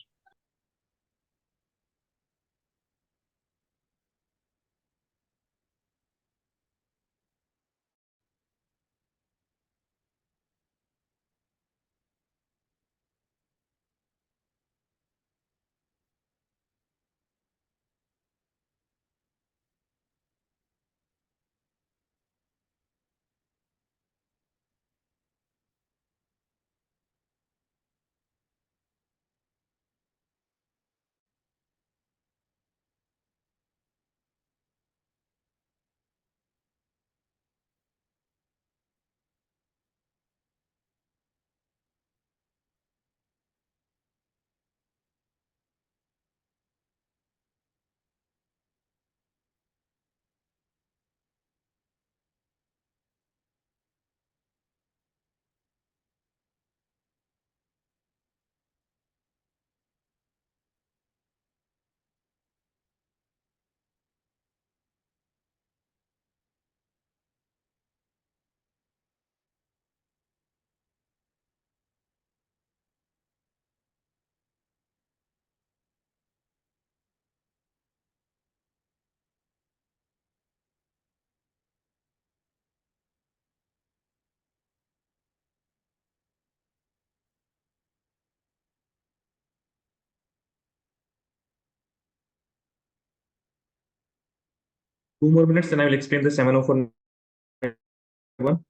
S1: Two more minutes, and I will explain the 704 one.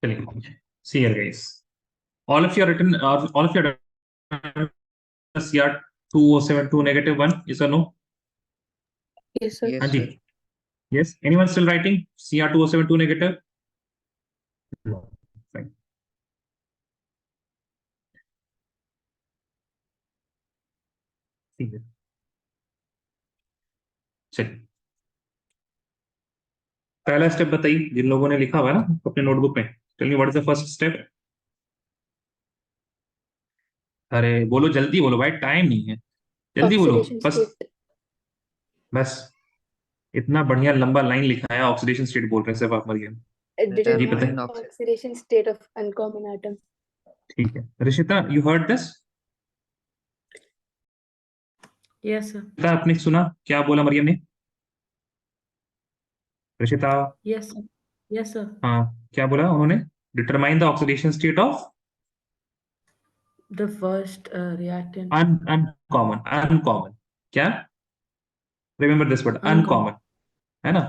S1: चलिए, see here guys. All of you are written, all of you are done CR 2072 -1. Yes or no?
S4: Yes, sir.
S2: Yes,
S1: Anji.
S2: sir.
S1: Yes. Anyone still writing CR 2072 negative? No. Fine. ठीक है. चलिए, पहला स्टेप बताइए जिन लोगों ने लिखा हुआ है ना अपने नोटबुक में. Tell me what is the first step. अरे बोलो, जल्दी बोलो भाई, टाइम नहीं है. जल्दी बोलो.
S3: Oxidation
S1: बस
S3: state.
S1: बस इतना बढ़िया लंबा लाइन लिखा है, ऑक्सीडेशन स्टेट बोल रहे हैं सिर्फ आप मरियम. जी पता है.
S2: Determine
S3: Oxidation state of uncommon atom.
S1: ठीक है. Rishita, you heard this?
S4: Yes, sir.
S1: आपने सुना क्या बोला मरियम ने? Rishita.
S4: Yes, sir. Yes, sir.
S1: हाँ, क्या बोला उन्होंने? Determine the oxidation state of
S4: The first reactant.
S1: Uncommon. Uncommon क्या? Remember this word,
S4: Uncommon.
S1: Uncommon. है ना?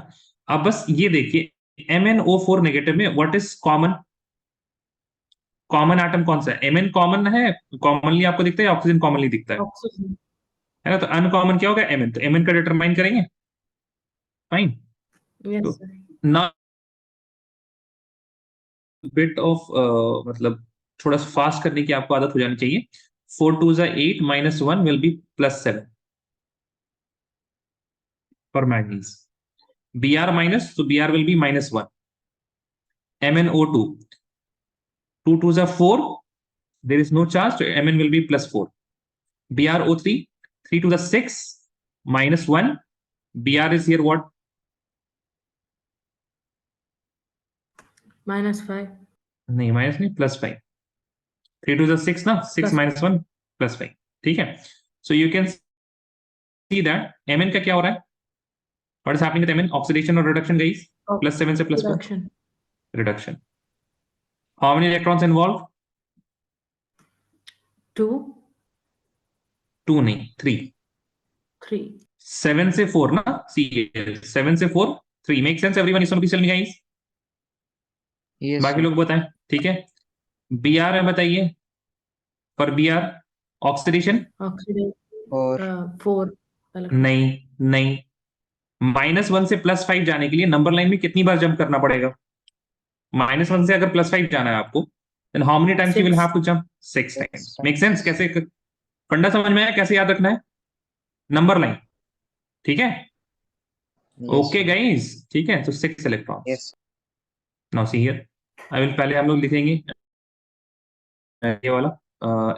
S1: अब बस ये देखिए, MnO4 नेगेटिव में what is common? Common atom कौन सा है? Mn कॉमन है, कॉमनली आपको दिखता है, ऑक्सीजन कॉमनली दिखता है
S4: Oxygen.
S1: ना? तो अनकॉमन क्या होगा? Mn. तो Mn का डिटरमाइन करेंगे. फाइन.
S4: Yes,
S1: तो
S4: sir.
S1: ना बिट ऑफ मतलब थोड़ा फास्ट करने की आपको आदत हो जानी चाहिए. 4 2 8 -1 will B +7 for manganese. Br minus, तो Br will be -1. MnO2 2 2s are 4. There is no charge, so Mn will be plus 4. BrO3, 3 to the 6 minus 1. Br is here what?
S4: -5.
S1: नहीं माइनस नहीं, प्लस 5. 3 to the 6 ना, 6
S4: Plus
S1: minus 1 plus 5. ठीक है. So you can see that Mn का क्या हो रहा है? What is happening with Mn? Oxidation or reduction, guys?
S4: Oh,
S1: Plus 7 से plus 4.
S4: reduction.
S1: Reduction. How many electrons involved?
S4: 2,
S1: 2 नहीं, 3.
S4: 3.
S1: 7 से 4 ना, see 7 से 4, 3. Make sense everyone? इस one guys?
S2: Yes,
S1: बाकी
S2: sir.
S1: लोग बताएं. ठीक है. Br में बताइए. For Br oxidation
S4: Oxidation.
S2: 4.
S4: 4.
S1: नहीं नहीं, -1 से +5 जाने के लिए नंबर लाइन में कितनी बार जंप करना पड़ेगा? -1 से अगर +5 जाना है आपको, then how many times you will
S4: 6.
S1: have to jump? 6
S2: 6
S1: times. Make sense? कैसे फंडा समझ में आया? कैसे याद रखना है नंबर लाइन? ठीक है.
S2: Yes,
S1: okay
S2: sir.
S1: गाइस, ठीक है. तो 6 electrons.
S2: Yes.
S1: Now see here, I will पहले हम लोग लिखेंगे ये वाला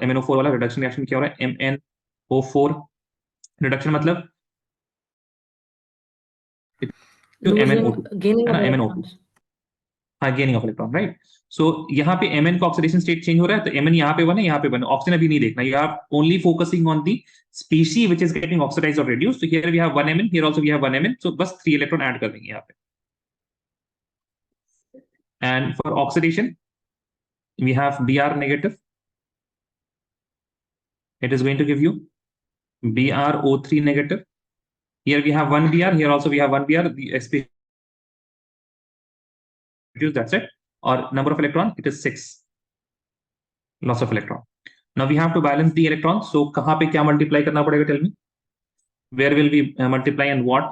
S1: MnO4 वाला रिडक्शन रिएक्शन क्या हो रहा है. MnO4 रिडक्शन मतलब MnO2
S4: Gaining
S1: है ना,
S4: of
S1: MnO2.
S4: electrons.
S1: हाँ, गेनिंग ऑफ इलेक्ट्रॉन, राइट. सो यहाँ पे Mn का ऑक्सीडेशन स्टेट चेंज हो रहा है, तो Mn यहाँ पे 1 है, यहाँ पे 1 है. ऑक्सीजन अभी नहीं देखना, you are only focusing on the species which is getting oxidised और रिड्यूस्ड. तो here we have 1 Mn, here also we have 1 Mn. So बस 3 इलेक्ट्रॉन ऐड कर देंगे यहाँ पे. And for oxidation we have Br negative. It is going to give you BrO3 negative. Here we have 1 Br, here also we have 1 Br. The species, that's it. Or number of electron, it is 6. Loss of electron. Now we have to balance the electrons. So कहाँ पे क्या multiply करना पड़ेगा? Tell me. Where will we multiply and what?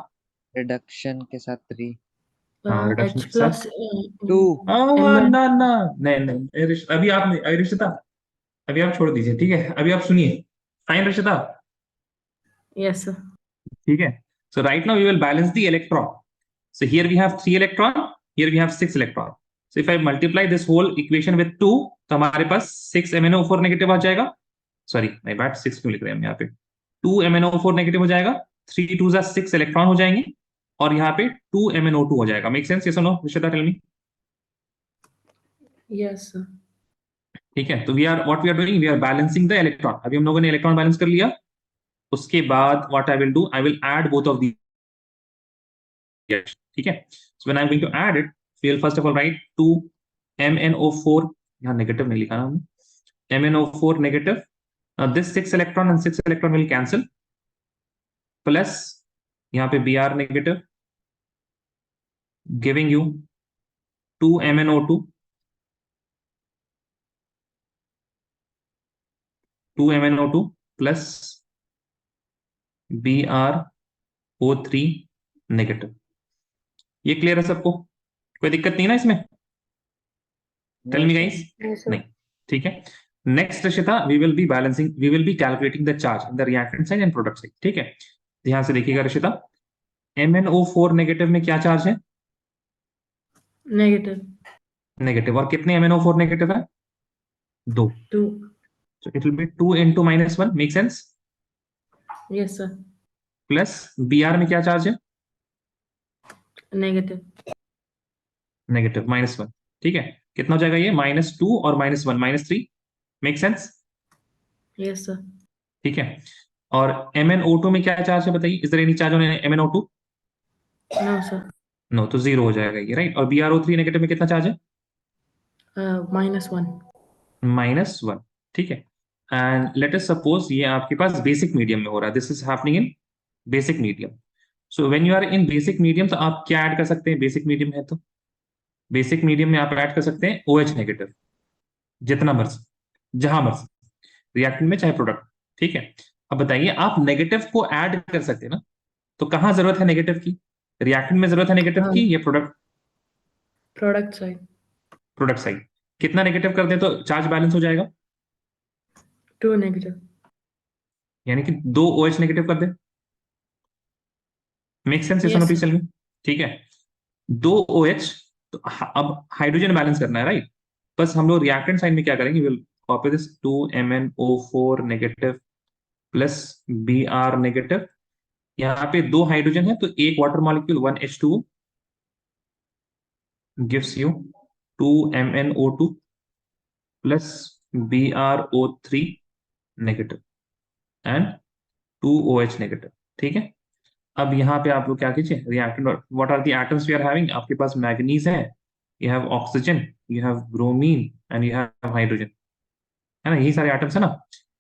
S2: Reduction के साथ 3.
S1: reduction
S4: H
S1: के साथ?
S4: plus
S2: 2.
S4: Mn.
S1: ना ना नहीं, अभी आप नहीं, रिश्ता अभी आप छोड़ दीजिए. ठीक है, अभी आप सुनिए. फाइन रिश्ता.
S4: Yes, sir.
S1: ठीक है. So right now we will balance the electron. So here we have 3 electron, here we have 6 electron. So if I multiply this whole equation with 2, तो हमारे पास 6 MnO4 नेगेटिव आ जाएगा. सॉरी माय बैड, 6 क्यों लिख रहे हैं हम यहाँ पे? 2 MnO4 नेगेटिव हो जाएगा, 3 2s are 6 इलेक्ट्रॉन हो जाएंगे, और यहाँ पे 2 MnO2 हो जाएगा. Make sense? यस और no? Rishita tell me.
S4: Yes, sir.
S1: ठीक है. तो what we are doing, we are balancing the electron. अभी हम लोगों ने इलेक्ट्रॉन बैलेंस कर लिया. उसके बाद what I will do, I will add both of the. ठीक है. So when I'm going to add it, we'll first of all write 2 MnO4. यहाँ नेगेटिव नहीं लिखा ना हमने. MnO4 negative. Now this 6 electron and 6 electron will cancel. Plus यहाँ पे Br negative, giving you 2 MnO2. 2 MnO2 plus BrO3 negative. ये क्लियर है सबको? कोई दिक्कत नहीं ना इसमें? Tell me guys.
S3: Yes, sir.
S1: नहीं. ठीक है. Next Rashita, we will be balancing, we will be calculating the charge in the reactant side and product side. ठीक है. ध्यान से देखिएगा रशिता. MnO4 नेगेटिव में क्या चार्ज है?
S4: Negative.
S1: नेगेटिव. और कितने MnO4 नेगेटिव है? 2.
S4: 2.
S1: So it will be 2 into -1. Make sense?
S4: Yes, sir.
S1: Plus Br में क्या चार्ज है?
S4: Negative.
S1: नेगेटिव, -1. ठीक है. कितना हो जाएगा ये? -2 और -1, -3. Make sense?
S4: Yes, sir.
S1: ठीक है. और MnO2 में क्या चार्ज है बताइए? Is there any charge on MnO2?
S4: No, sir.
S1: No, तो 0 हो जाएगा ये, राइट. और BrO3 नेगेटिव में कितना चार्ज है?
S4: -1.
S1: -1. ठीक है. एंड लेट अस सपोज ये आपके पास बेसिक मीडियम में हो रहा है. This is happening in basic medium. So when you are in basic medium, तो आप क्या ऐड कर सकते हैं? बेसिक मीडियम है तो बेसिक मीडियम में आप ऐड कर सकते हैं OH नेगेटिव, जितना मर्जी, जहां मर्जी, रिएक्टेंट में चाहे प्रोडक्ट. ठीक है. अब बताइए, आप नेगेटिव को ऐड कर सकते हैं ना, तो कहां जरूरत है नेगेटिव की? रिएक्टेंट में जरूरत है नेगेटिव की या product?
S4: Product side.
S1: Product side. कितना नेगेटिव कर दें तो चार्ज बैलेंस हो जाएगा?
S4: 2 negative.
S1: यानी कि 2 OH नेगेटिव कर दे. Make sense?
S4: Yes,
S1: please
S4: sir.
S1: Tell me. ठीक है. 2 OH, तो अब हाइड्रोजन बैलेंस करना है, राइट. बस हम लोग रिएक्टेंट साइड में क्या करेंगे, will copy this 2MnO4 negative plus Br negative. यहाँ पे दो हाइड्रोजन है तो एक water molecule 1H2O gives you 2MnO2 plus BrO3 negative and 2OH negative. ठीक है, अब यहाँ पे आप लोग क्या कीजिए, reactant what are the atoms we are having, आपके पास मैग्नीज है, you have oxygen, you have bromine and you have hydrogen, है ना, यही सारे एटम्स है ना।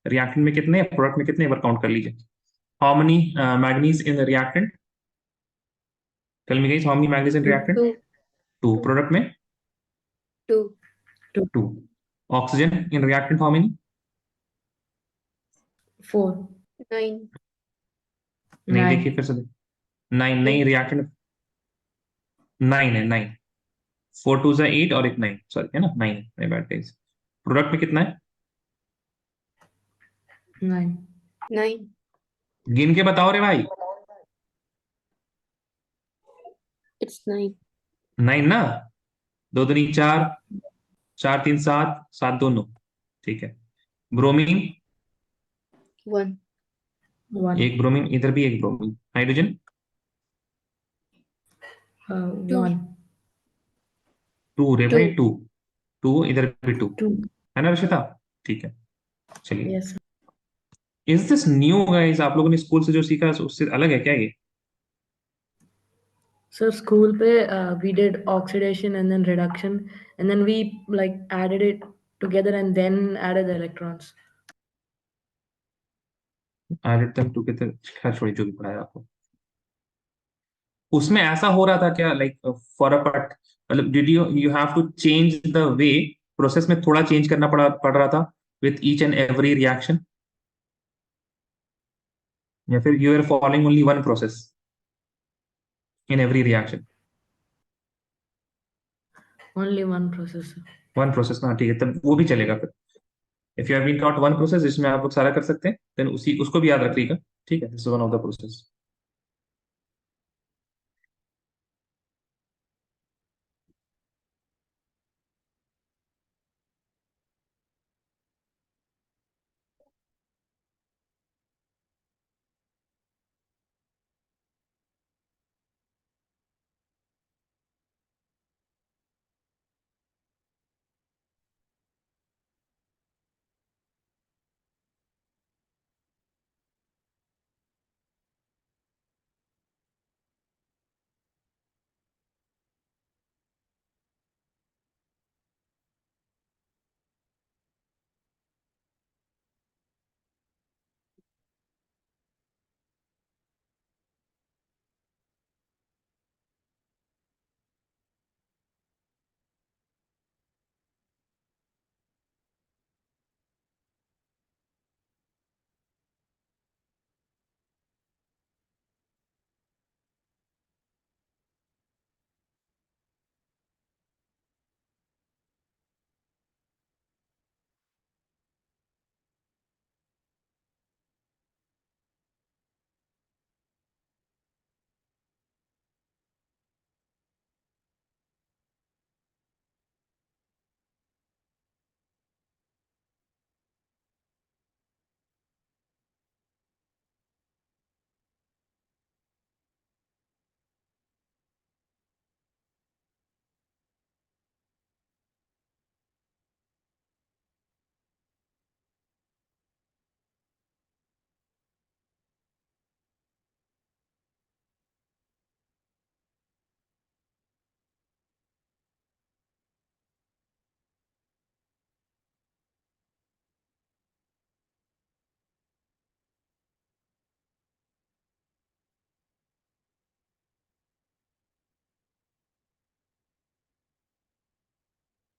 S1: रिएक्टेंट में कितने, प्रोडक्ट में कितने, एक बार काउंट कर लीजिए। How many manganese in the reactant, tell me guys, how many manganese in reactant?
S3: Two.
S1: Two.
S3: Two.
S1: Product में
S3: Two.
S1: Two. Oxygen in reactant how many?
S4: 4,
S3: Nine.
S1: नहीं,
S4: 9.
S1: देखिए फिर से, 9 नहीं,
S3: Eight.
S1: रिएक्टेंट 9 है, 9। 4 2 जा 8 और एक 9, सॉरी, है ना, 9 है, बैड गाइस। प्रोडक्ट में कितना है,
S4: 9.
S3: Nine.
S1: गिन के बताओ रे भाई।
S3: It's nine.
S1: 9 ना, दो दूनी 4, 4 3 7, 7 2 9। ठीक है, ब्रोमीन,
S3: One.
S4: 1.
S1: एक ब्रोमीन, इधर भी एक ब्रोमीन। Hydrogen
S3: Two.
S4: 1.
S1: 2 रे भाई,
S3: Two.
S1: 2। 2 इधर भी 2,
S4: 2.
S1: है ना रशिता? ठीक है, चलिए।
S4: Yes, sir.
S1: Is this new guys, आप लोगों ने स्कूल से जो सीखा उससे अलग है क्या ये?
S4: So school pe we did oxidation and then reduction, and then we like added it together and then added the electrons.
S1: Added them together, खैर छोड़िए, जो भी पढ़ाया आपको उसमें ऐसा हो रहा था क्या, लाइक फॉर अ पार्ट, मतलब did you you have to change the way, process में थोड़ा चेंज करना पड़ रहा था with each and every reaction, या फिर you are following only one process in every reaction?
S4: Only one process, sir.
S1: One process ना, ठीक है, तब वो भी चलेगा फिर। If you have been taught one process जिसमें आप लोग सारा कर सकते हैं, देन उसी उसको भी याद रखिएगा। ठीक है, this is one of the process.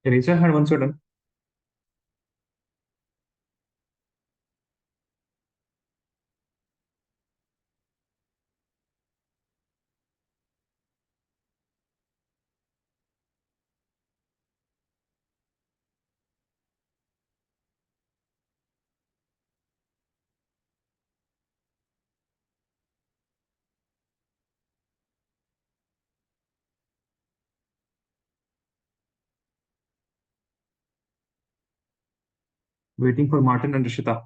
S1: raise your hand once you're done. Waiting for Martin and Rishita.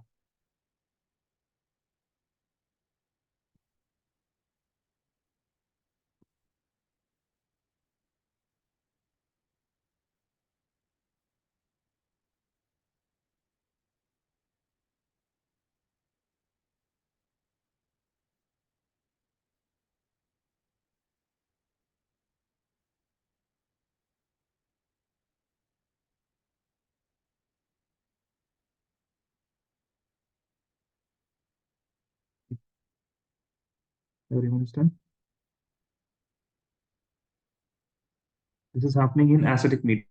S1: Everyone is done. This is happening in acidic medium.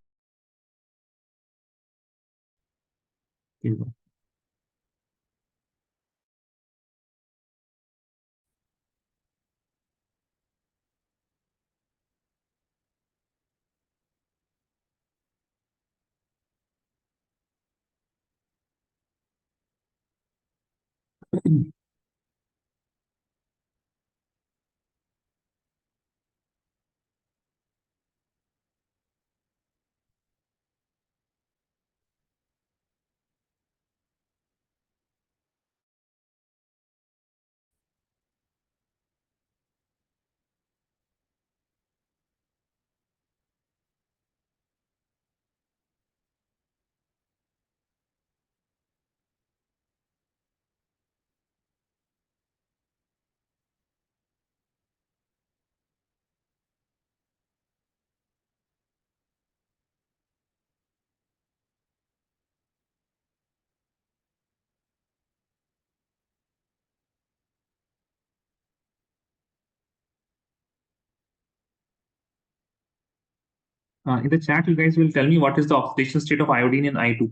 S1: In the chat, you guys will tell me what is the oxidation state of iodine in I2.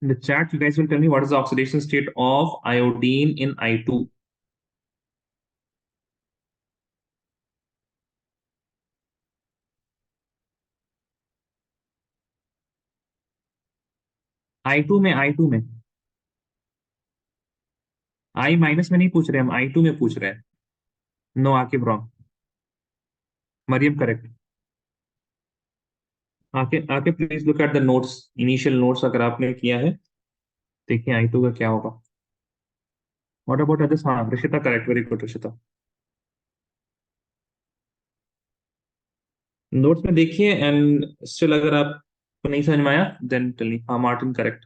S1: In the chat, you guys will tell me what is the oxidation state of iodine in I2. I2 में I माइनस में नहीं पूछ रहे हम, I2 में पूछ रहे हैं. No, Aqib wrong. Mariam correct. Okay okay please look at the notes, initial notes अगर आपने किया है, देखिए I2 का क्या होगा. What about others? हाँ, Rishita correct, very good Rishita. Notes में देखिए एंड स्टिल अगर आपको नहीं समझ में आया देन टेल मी. हाँ, Martin correct.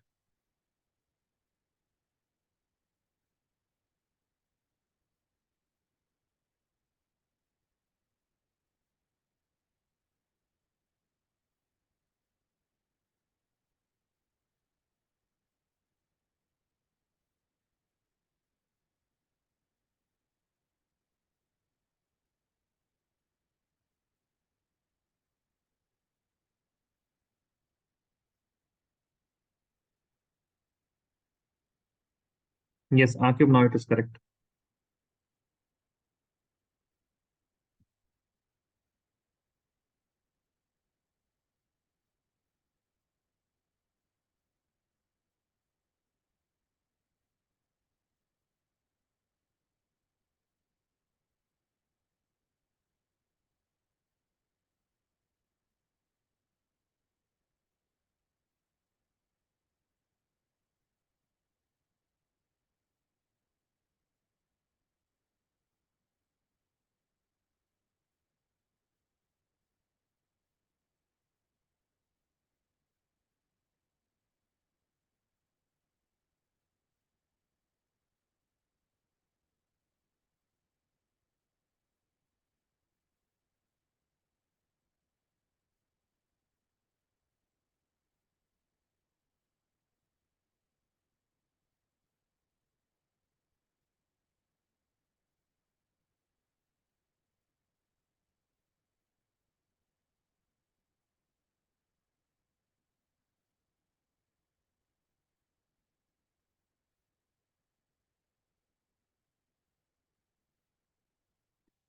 S1: Yes, Aqib, now it is correct.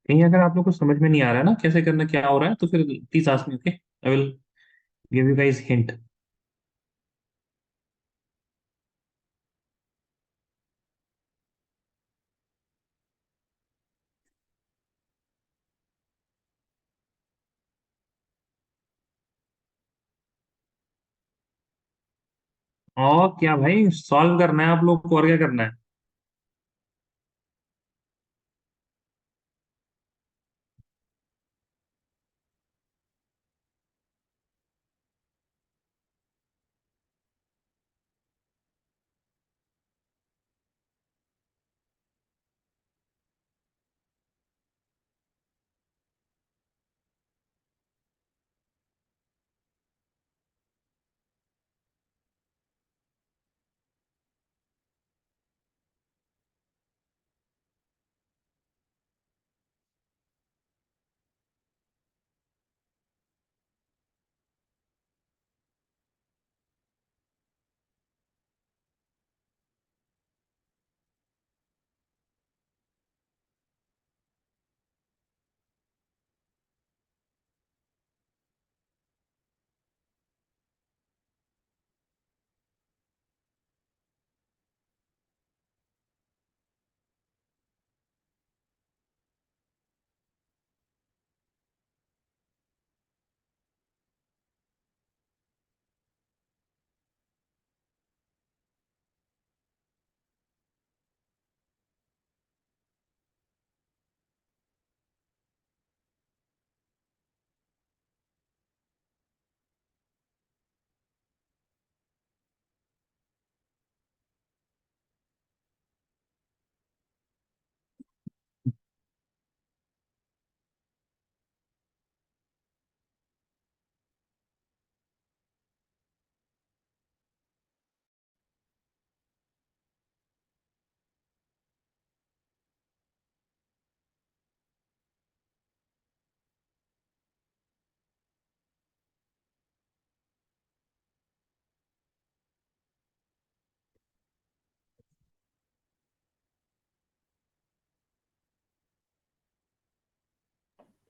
S1: कहीं अगर आप लोग को समझ में नहीं आ रहा है ना कैसे करना क्या हो रहा है, तो फिर please ask me. Okay, I will give you guys hint. और क्या भाई, सॉल्व करना है आप लोग को, और क्या करना है।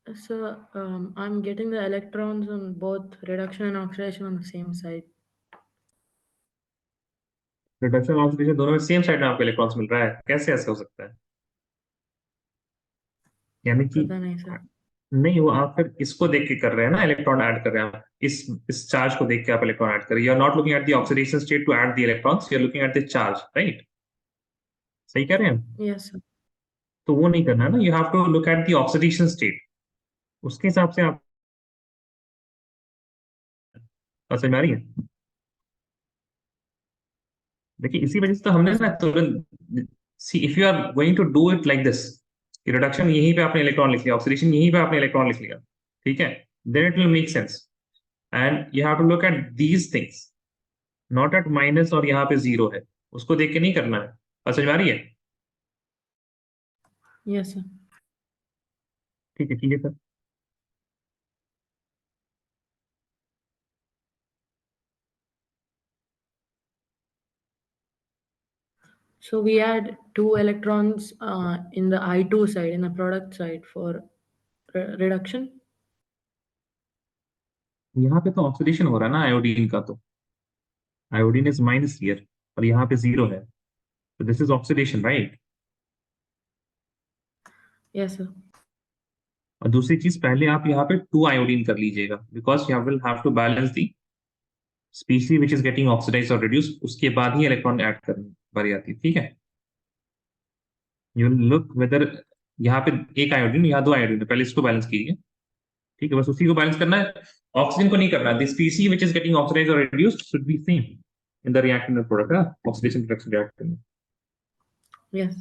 S4: So I'm getting the electrons on both reduction and oxidation on the same side.
S1: Reduction oxidation दोनों में सेम साइड में आपको इलेक्ट्रॉन्स मिल रहा है, कैसे ऐसे हो सकता है। यानी कि
S4: पता नहीं सर।
S1: नहीं, वो आप फिर इसको देख के कर रहे हैं ना, इलेक्ट्रॉन ऐड कर रहे हैं आप, इस चार्ज को देख के आप इलेक्ट्रॉन ऐड कर रहे हैं। You are not looking at the oxidation state to add the electrons, you are looking at the charge, right. सही कह रहे हैं।
S4: Yes sir.
S1: तो वो नहीं करना है ना, you have to look at the oxidation state, उसके हिसाब से आप। बात समझ में आ रही है। देखिए इसी वजह से तो हमने
S4: Yes
S1: ना
S4: sir.
S1: तुरंत, see if you are going to do it like this, reduction यहीं पे आपने इलेक्ट्रॉन लिख लिया, ऑक्सीडेशन यहीं पे आपने इलेक्ट्रॉन लिख लिया, ठीक है, then it will make sense. And you have to look at these things, not at minus और यहाँ पे जीरो है, उसको देख के नहीं करना है। बात समझ में आ रही है।
S4: Yes sir.
S1: ठीक है sir.
S4: So we add two electrons in the I2 side, in the product side for reduction.
S1: यहाँ पे तो ऑक्सीडेशन हो रहा है ना आयोडीन का, तो आयोडीन इज माइनस हियर और यहाँ पे जीरो है, तो this is oxidation, right.
S4: Yes sir.
S1: और दूसरी चीज, पहले आप यहाँ पे टू आयोडीन कर लीजिएगा, because you will have to balance the species which is getting oxidise और रिड्यूस, उसके बाद ही इलेक्ट्रॉन ऐड करनी बारी आती है, ठीक है। यू लुक वेदर यहाँ पे एक आयोडीन, यहाँ दो आयोडीन है, पहले इसको बैलेंस कीजिए, ठीक है, बस उसी को बैलेंस करना है, ऑक्सीजन को नहीं करना है। The species which is getting oxidise और reduce should be same in the reactant product, oxidation reduction reactant में।
S4: Yes.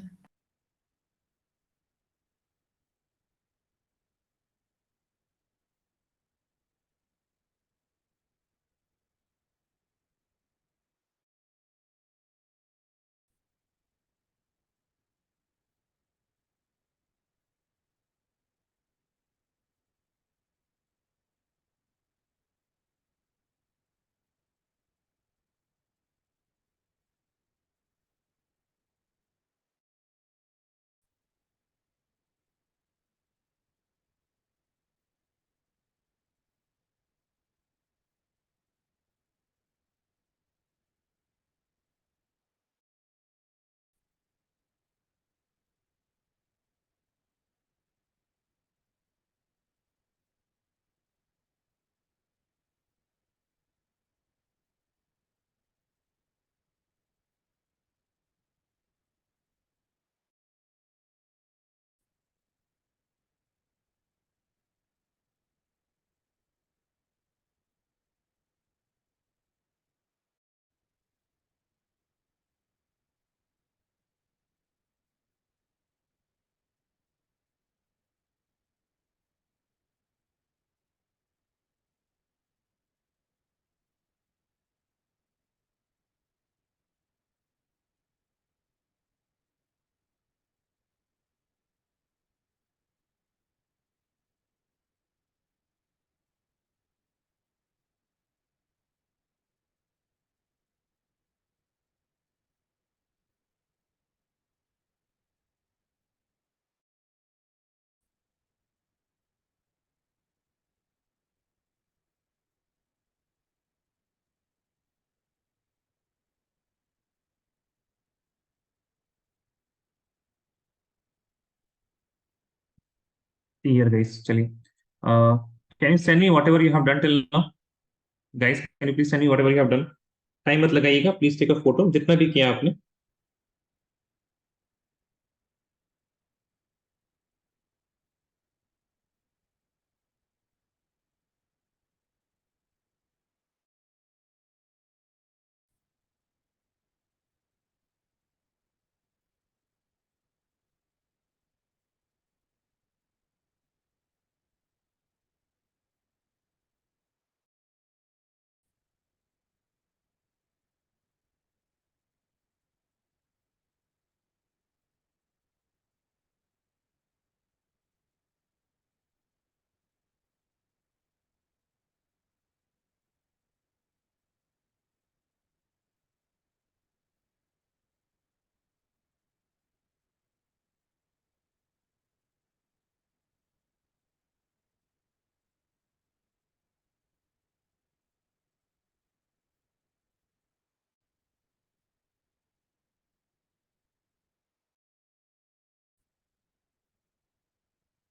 S1: here guys, चलिए, can you send me whatever you have done till now? Guys, can you please send me whatever you have done? Time मत लगाइएगा, प्लीज टेक अ फोटो जितना भी किया आपने.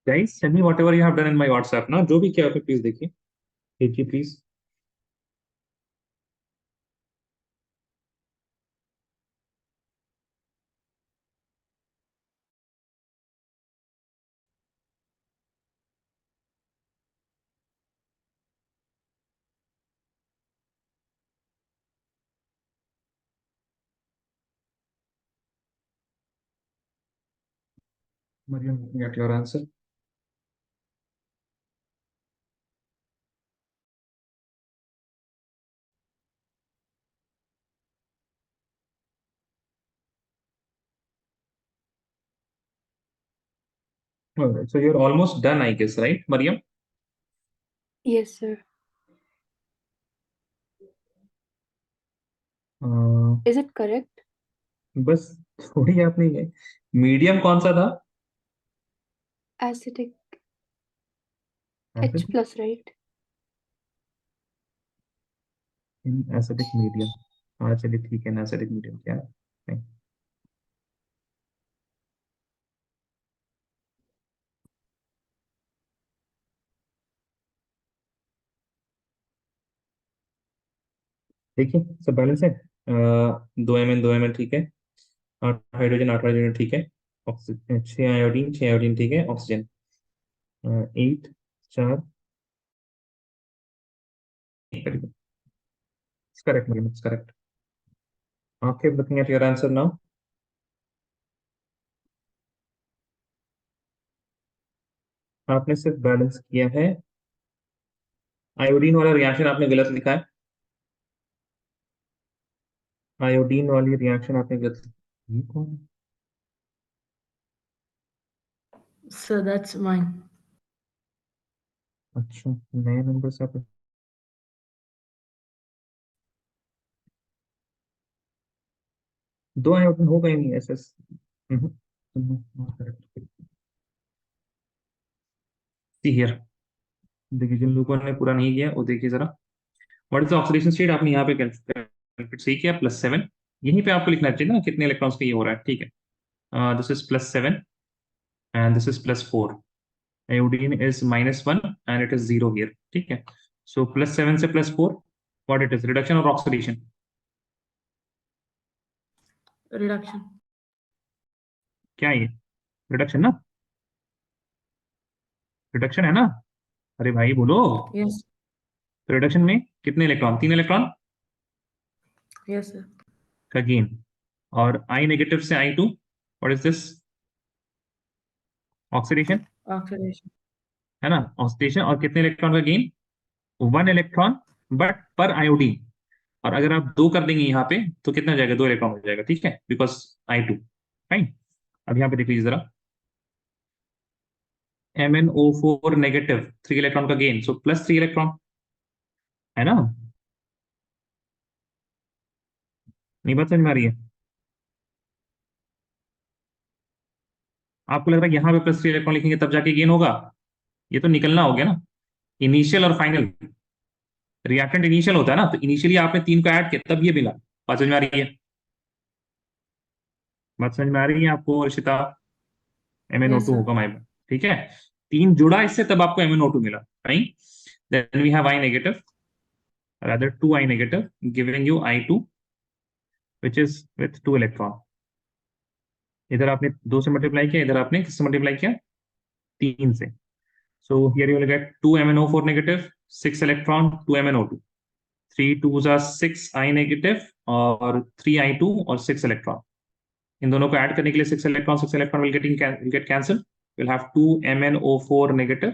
S1: Guys, send me whatever you have done in my WhatsApp ना, जो भी किया आपने प्लीज देखिए, देखिए please. Mariam, looking at your answer. Alright, so you're almost done, I guess, right, Mariam?
S3: Yes, sir. Is it correct?
S1: बस थोड़ी आपने ये मीडियम कौन सा था?
S3: Acidic H plus, right?
S1: In acidic medium. हाँ चलिए ठीक है, एसिडिक मीडियम क्या है? नहीं. देखिए सब बैलेंस है. 2 Mn 2 Mn ठीक है. 8 हाइड्रोजन ठीक है. ऑक्सीजन 6 आयोडीन ठीक है. Oxygen 8 4. Correct madam, it's correct. Okay, looking at your answer now. आपने सिर्फ बैलेंस किया है. आयोडीन वाला रिएक्शन आपने गलत लिखा है. आयोडीन वाली रिएक्शन आपने गलत. ये कौन है?
S4: So that's mine.
S1: अच्छा, नए नंबर से आप. दो आयोडीन होगा ही नहीं ऐसे. हियर देखिए, जिन लोगों ने पूरा नहीं किया वो देखिए जरा. What is the oxidation state, आपने यहाँ पे कैलकुलेट सही किया, +7. यहीं पे आपको लिखना चाहिए ना कितने इलेक्ट्रॉन्स का ये हो रहा है. ठीक है, this is +7 and this is +4. Iodine is -1 and it is 0 here. ठीक है, सो +7 से +4, व्हाट इट इज, रिडक्शन और ऑक्सीडेशन?
S4: Reduction.
S1: क्या है ये? रिडक्शन ना, रिडक्शन है ना. अरे भाई बोलो.
S4: Yes.
S1: तो रिडक्शन में कितने इलेक्ट्रॉन? 3 electron
S4: Yes, sir.
S1: का गेन. और I नेगेटिव से I2, what is this? Oxidation
S4: Oxidation.
S1: है ना. ऑक्सीडेशन और कितने इलेक्ट्रॉन का गेन? 1 इलेक्ट्रॉन बट पर आयोडीन. और अगर आप 2 कर देंगे यहाँ पे तो कितना हो जाएगा? 2 इलेक्ट्रॉन हो जाएगा. ठीक है, बिकॉज I2. फाइन. अब यहाँ पे देख लीजिए जरा. MnO4 नेगेटिव, 3 इलेक्ट्रॉन का गेन, सो +3 इलेक्ट्रॉन है ना. नहीं बात समझ में आ रही है? आपको लग रहा है यहाँ पे +3 इलेक्ट्रॉन लिखेंगे तब जाके गेन होगा? ये तो निकलना हो गया ना. इनिशियल और फाइनल. रिएक्टेंट इनिशियल होता है ना, तो इनिशियली आपने 3 को ऐड किया तब ये मिला. बात समझ में आ रही है? बात समझ में आ रही है आपको, अर्षिता?
S4: Yes,
S1: MnO2
S4: sir.
S1: होगा माइबा. ठीक है, 3 जुड़ा इससे तब आपको MnO2 मिला, right? Then we have I negative, rather 2I negative, giving you I2 which is with 2 electron. इधर आपने 2 से मल्टीप्लाई किया, इधर आपने किससे मल्टीप्लाई किया? 3 से. So here you will get 2 MnO4 negative, 6 electron, 2 MnO2. 3 2s are 6 I negative और 3 I2 और 6 electron. इन दोनों को ऐड करने के लिए 6 electron will get cancelled. You'll have 2 MnO4 negative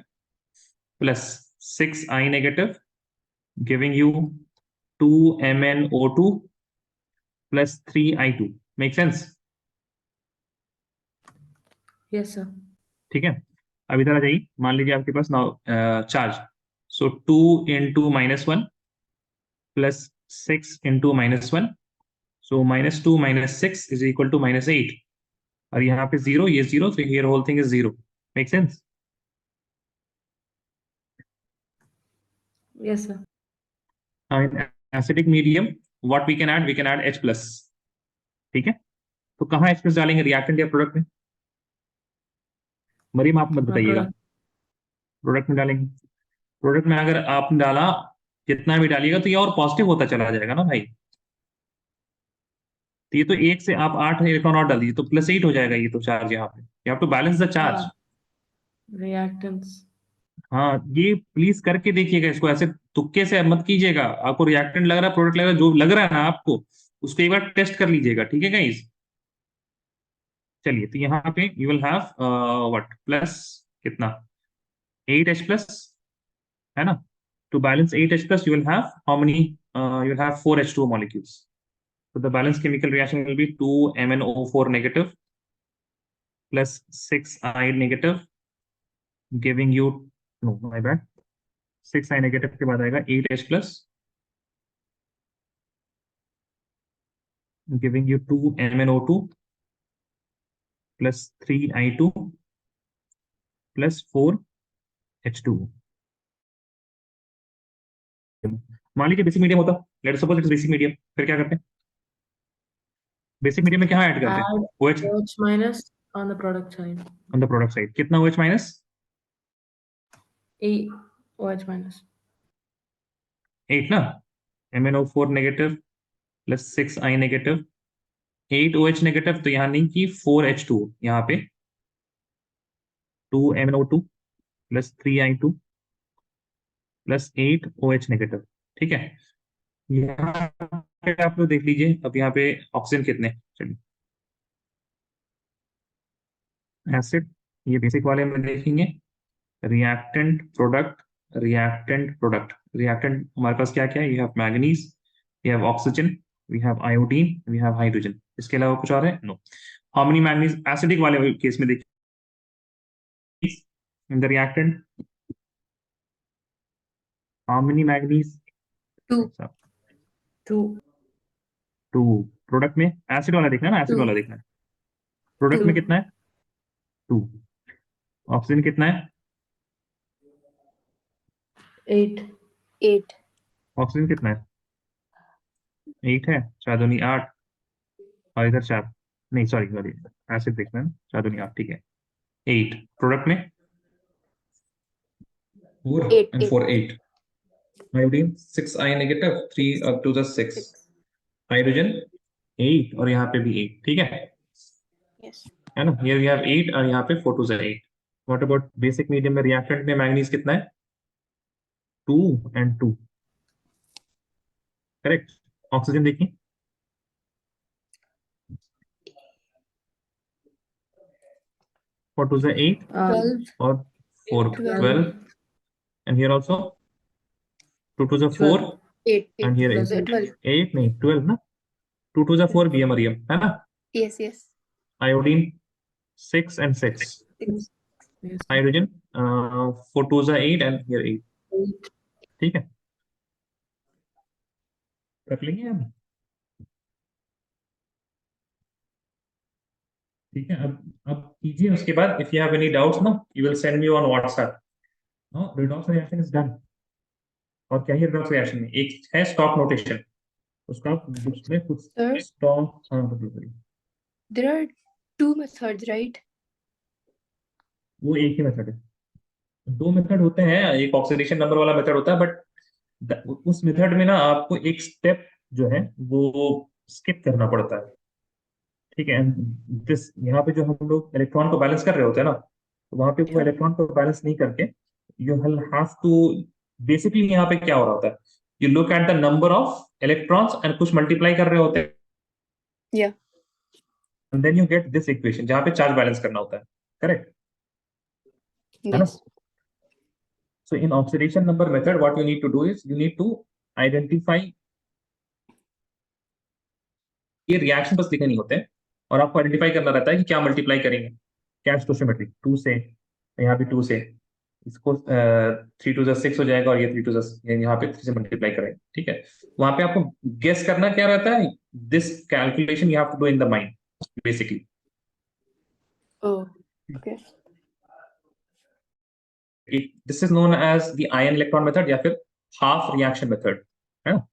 S1: plus 6 I negative, giving you 2 MnO2 plus 3 I2. Make sense?
S4: Yes, sir.
S1: ठीक है. अब इधर आ जाइए. मान लीजिए आपके पास now charge. So 2 into -1 plus 6 into -1. So -2 -6 is equal to -8. और यहाँ पे 0, ये 0, so here whole thing is 0. Make sense?
S4: Yes, sir.
S1: Now in acidic medium, what we can add? We can add H plus. ठीक है. तो कहाँ H plus डालेंगे? रिएक्टेंट या प्रोडक्ट में? मरीम आप मत बताइएगा.
S4: Product.
S1: प्रोडक्ट में डालेंगे. प्रोडक्ट में अगर आपने डाला, कितना भी डालिएगा तो ये और पॉजिटिव होता चला जाएगा ना भाई. तो ये तो 1 से आप 8 इलेक्ट्रॉन और डाल दीजिए तो +8 हो जाएगा ये तो चार्ज यहाँ पे. You have to balance the charge.
S4: Reactants.
S1: हाँ, ये प्लीज करके देखिएगा इसको. ऐसे तुक्के से मत कीजिएगा. आपको रिएक्टेंट लग रहा है, प्रोडक्ट लग रहा है, जो लग रहा है ना आपको, उसको एक बार टेस्ट कर लीजिएगा. ठीक है गाइस? चलिए, तो यहाँ पे you will have what plus कितना 8H प्लस, है ना? To balance 8H plus you will have how many? You will have 4H2 molecules. So the balanced chemical reaction will be 2 MnO4 negative plus 6 I negative, giving you, no, my bad, 6 I negative के बाद आएगा 8H plus, giving you 2 MnO2 plus 3 I2 plus 4H2. मान लीजिए बेसिक मीडियम होता, let suppose it is basic medium, फिर क्या करते हैं? बेसिक मीडियम में क्या ऐड करते हैं?
S4: Add
S1: OH
S4: OH minus on the product side.
S1: on the product side. कितना OH minus?
S4: 8 OH minus.
S1: 8 ना. MnO4 negative plus 6 I negative, 8 OH negative, तो यहाँ नहीं कि 4H2, यहाँ पे 2 MnO2 plus 3 I2 plus 8 OH negative. ठीक है. यहाँ पे आप लोग देख लीजिए. अब यहाँ पे ऑक्सीजन कितने? चलिए, एसिड, ये बेसिक वाले में देखेंगे. Reactant product, reactant product. Reactant हमारे पास क्या क्या है? You have manganese, we have oxygen, we have iodine, we have hydrogen. इसके अलावा कुछ और है? No. How many manganese? Acidic वाले केस में देखिए, in the reactant how many manganese?
S3: 2.
S4: 2.
S1: 2. Product में एसिड वाला देखना है ना, एसिड
S3: 2.
S1: वाला देखना है. प्रोडक्ट में
S3: 2.
S1: कितना है? 2. ऑक्सीजन कितना है?
S4: 8.
S3: 8.
S1: ऑक्सीजन कितना है? 8 है. 4 दूनी 8 और इधर 4, नहीं सॉरी सॉरी, एसिड देखना है. 4 दूनी 8, ठीक है. 8. प्रोडक्ट में 4
S3: 8.
S1: and 4 8. Iodine 6 I negative, 3 up to the 6. Hydrogen 8 और यहाँ पे भी 8. ठीक है,
S3: Yes.
S1: है ना? here we have 8 और यहाँ पे 4 to the 8. What about basic medium में? रिएक्टेंट में मैंगनीज कितना है? 2 and 2. करेक्ट. ऑक्सीजन देखिए, 4 to the 8
S3: 12.
S1: और 4
S3: 12.
S1: 12, and here also 2 to the 4
S3: 8.
S1: and here 8.
S3: 12.
S1: 8 नहीं 12 ना. 2 to the 4 भी है मरियम, है ना?
S3: Yes. Yes.
S1: Iodine 6 and 6.
S3: 6.
S4: Yes.
S1: Hydrogen 4 to the 8 and here 8.
S4: 8.
S1: ठीक है, कर लेंगे हम. ठीक है, अब कीजिए. उसके बाद if you have any doubts ना, you will send me on WhatsApp. No, redox reaction is done. और क्या है रिडॉक्स रिएक्शन में? एक है स्टॉप नोटेशन, उसका उसमें कुछ
S3: Sir?
S1: स्टॉप. हाँ बताइए.
S3: There are 2 methods, right?
S1: वो एक ही मेथड है. दो मेथड होते हैं, एक ऑक्सीडेशन नंबर वाला मेथड होता है, बट उस मेथड में ना आपको एक स्टेप जो है वो स्किप करना पड़ता है। ठीक है, दिस यहाँ पे जो हम लोग इलेक्ट्रॉन को बैलेंस कर रहे होते हैं ना, तो वहां पे वो
S4: Yeah.
S1: इलेक्ट्रॉन को बैलेंस नहीं करके you will have to, basically यहाँ पे क्या हो रहा होता है, you look at the number of electrons and कुछ मल्टीप्लाई कर रहे होते हैं,
S4: Yeah.
S1: And then you get this equation जहाँ पे चार्ज बैलेंस करना होता है। करेक्ट है ना?
S4: Yes.
S1: So in oxidation number method, what you need to do is you need to identify, ये रिएक्शन बस लिखे नहीं होते हैं, और आपको आइडेंटिफाई करना रहता है कि क्या मल्टीप्लाई करेंगे, क्या स्टोशियोमेट्री 2 से, यहाँ पे 2 से, इसको 3 to the 6 हो जाएगा, और ये 3 to the यहाँ पे 3 से मल्टीप्लाई करेंगे। ठीक है, वहां पे आपको गेस करना क्या रहता है, this calculation you have to do in the mind basically.
S4: Oh, okay.
S1: This is known as the ion electron method या फिर हाफ रिएक्शन मेथड, है ना?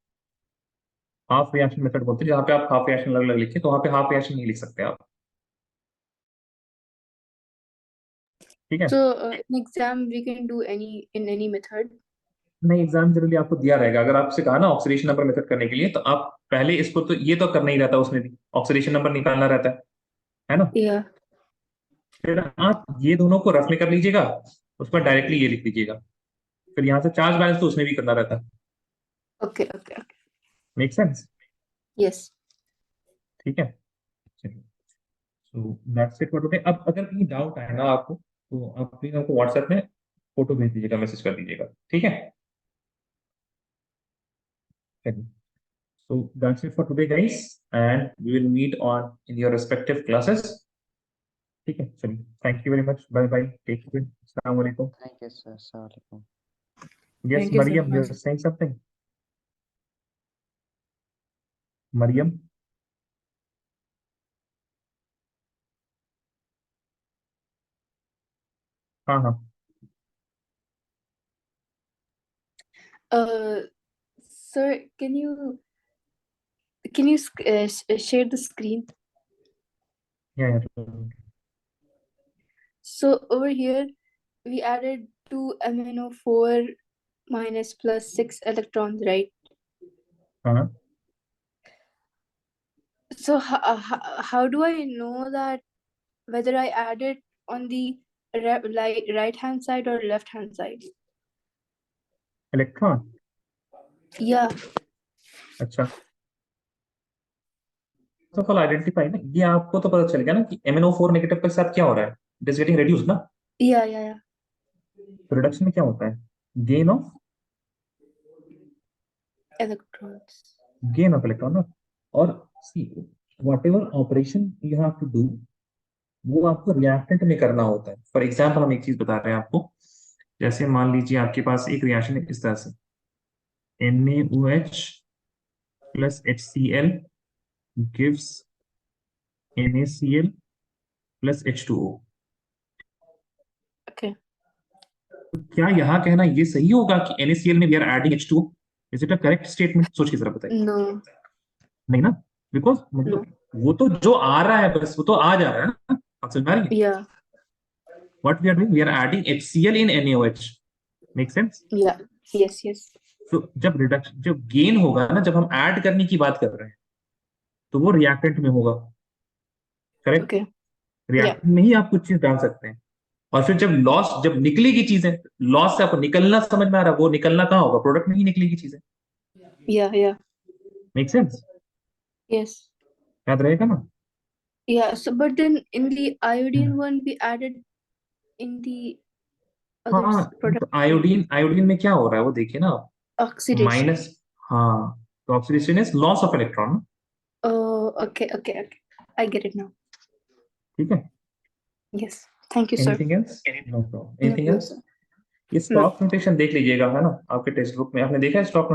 S1: हाफ रिएक्शन मेथड बोलते हैं, जहाँ पे आप हाफ रिएक्शन अलग अलग लिखे, तो वहां पे हाफ रिएक्शन नहीं लिख सकते आप। ठीक है,
S5: So in exam we can do any method.
S1: नहीं एग्जाम जनरली आपको दिया रहेगा, अगर आपसे कहा ना ऑक्सीडेशन नंबर मेथड करने के लिए, तो आप पहले इसको, तो ये तो करना ही रहता है, उसमें भी ऑक्सीडेशन नंबर निकालना रहता है ना?
S5: Yeah.
S1: फिर आप ये दोनों को रफ में कर लीजिएगा, उस पर डायरेक्टली ये लिख लीजिएगा, फिर यहाँ से चार्ज बैलेंस तो उसमें भी करना रहता है।
S5: Okay. Okay. Okay.
S1: Make sense?
S5: Yes.
S1: ठीक है, चलिए, so that's it for today. अब अगर कहीं डाउट आए ना आपको, तो आप प्लीज हमको व्हाट्सएप में फोटो भेज दीजिएगा, मैसेज कर दीजिएगा, ठीक है? चलिए, so that's it for today guys, and we will meet on in your respective classes. ठीक है, चलिए, thank you very much, bye bye, take care, assalamu alaikum.
S2: Thank you, sir. Assalamualaikum.
S1: Yes,
S4: Thank you, sir.
S1: Mariam, you're saying something? Mariam? हाँ हाँ,
S5: Sir, can you share the screen?
S1: yeah.
S5: So over here we added 2 MnO4 minus plus 6 electrons, right?
S1: हाँ,
S5: So how do I know that whether I added on the right hand side or left hand side?
S1: Electron,
S5: Yeah.
S1: अच्छा, तो फॉल आइडेंटिफाई ना, ये आपको तो पता चल गया ना कि MnO4 नेगेटिव के साथ क्या हो रहा है, इट इज गेटिंग रिड्यूस्ड ना।
S5: Yeah.
S1: तो रिडक्शन में क्या होता है, गेन ऑफ
S5: Electrons.
S1: इलेक्ट्रॉन ना। और see, whatever operation you have to do, वो आपको रिएक्टेंट में करना होता है। फॉर एग्जाम्पल हम एक चीज बता रहे हैं आपको, जैसे मान लीजिए आपके पास एक रिएक्शन है इस तरह से, NaOH plus HCl gives NaCl plus H2O।
S5: Okay.
S1: तो क्या यहाँ कहना ये सही होगा कि NaCl में we are adding H2O? Is it a correct statement? सोच के जरा बताइए।
S5: No.
S1: नहीं ना, बिकॉज मतलब वो तो जो आ रहा है बस वो तो आ जा रहा है ना, आप समझ रही है?
S5: Yeah.
S1: What we are doing, we are adding HCl in NaOH. Make sense?
S5: Yeah. Yes.
S1: तो जब रिडक्शन, जब गेन होगा ना, जब हम ऐड करने की बात कर रहे हैं, तो वो रिएक्टेंट में होगा। करेक्ट?
S5: Okay.
S1: रिएक्टेंट में ही आप कुछ चीज डाल सकते हैं, और फिर जब लॉस, जब निकलेगी चीजें, लॉस से आपको निकलना समझ में आ रहा है, वो निकलना कहाँ होगा, प्रोडक्ट में ही निकलेगी चीजें।
S5: Yeah.
S1: Make sense?
S5: Yes.
S1: याद रहेगा ना?
S5: Yeah. So, but then in the iodine one, we added in the other
S1: हाँ,
S5: product
S1: तो आयोडीन में क्या हो रहा है वो देखिए ना,
S5: oxidation.
S1: माइनस, हाँ, तो oxidation is loss of electron.
S5: Oh, okay. I get it now.
S1: ठीक है,
S5: Yes. Thank you, sir.
S1: Anything else? No problem, anything
S5: No,
S1: else?
S5: sir.
S1: ये स्टॉक नोटेशन देख लीजिएगा, है ना, आपके टेक्स्ट बुक में आपने देखा है स्टॉक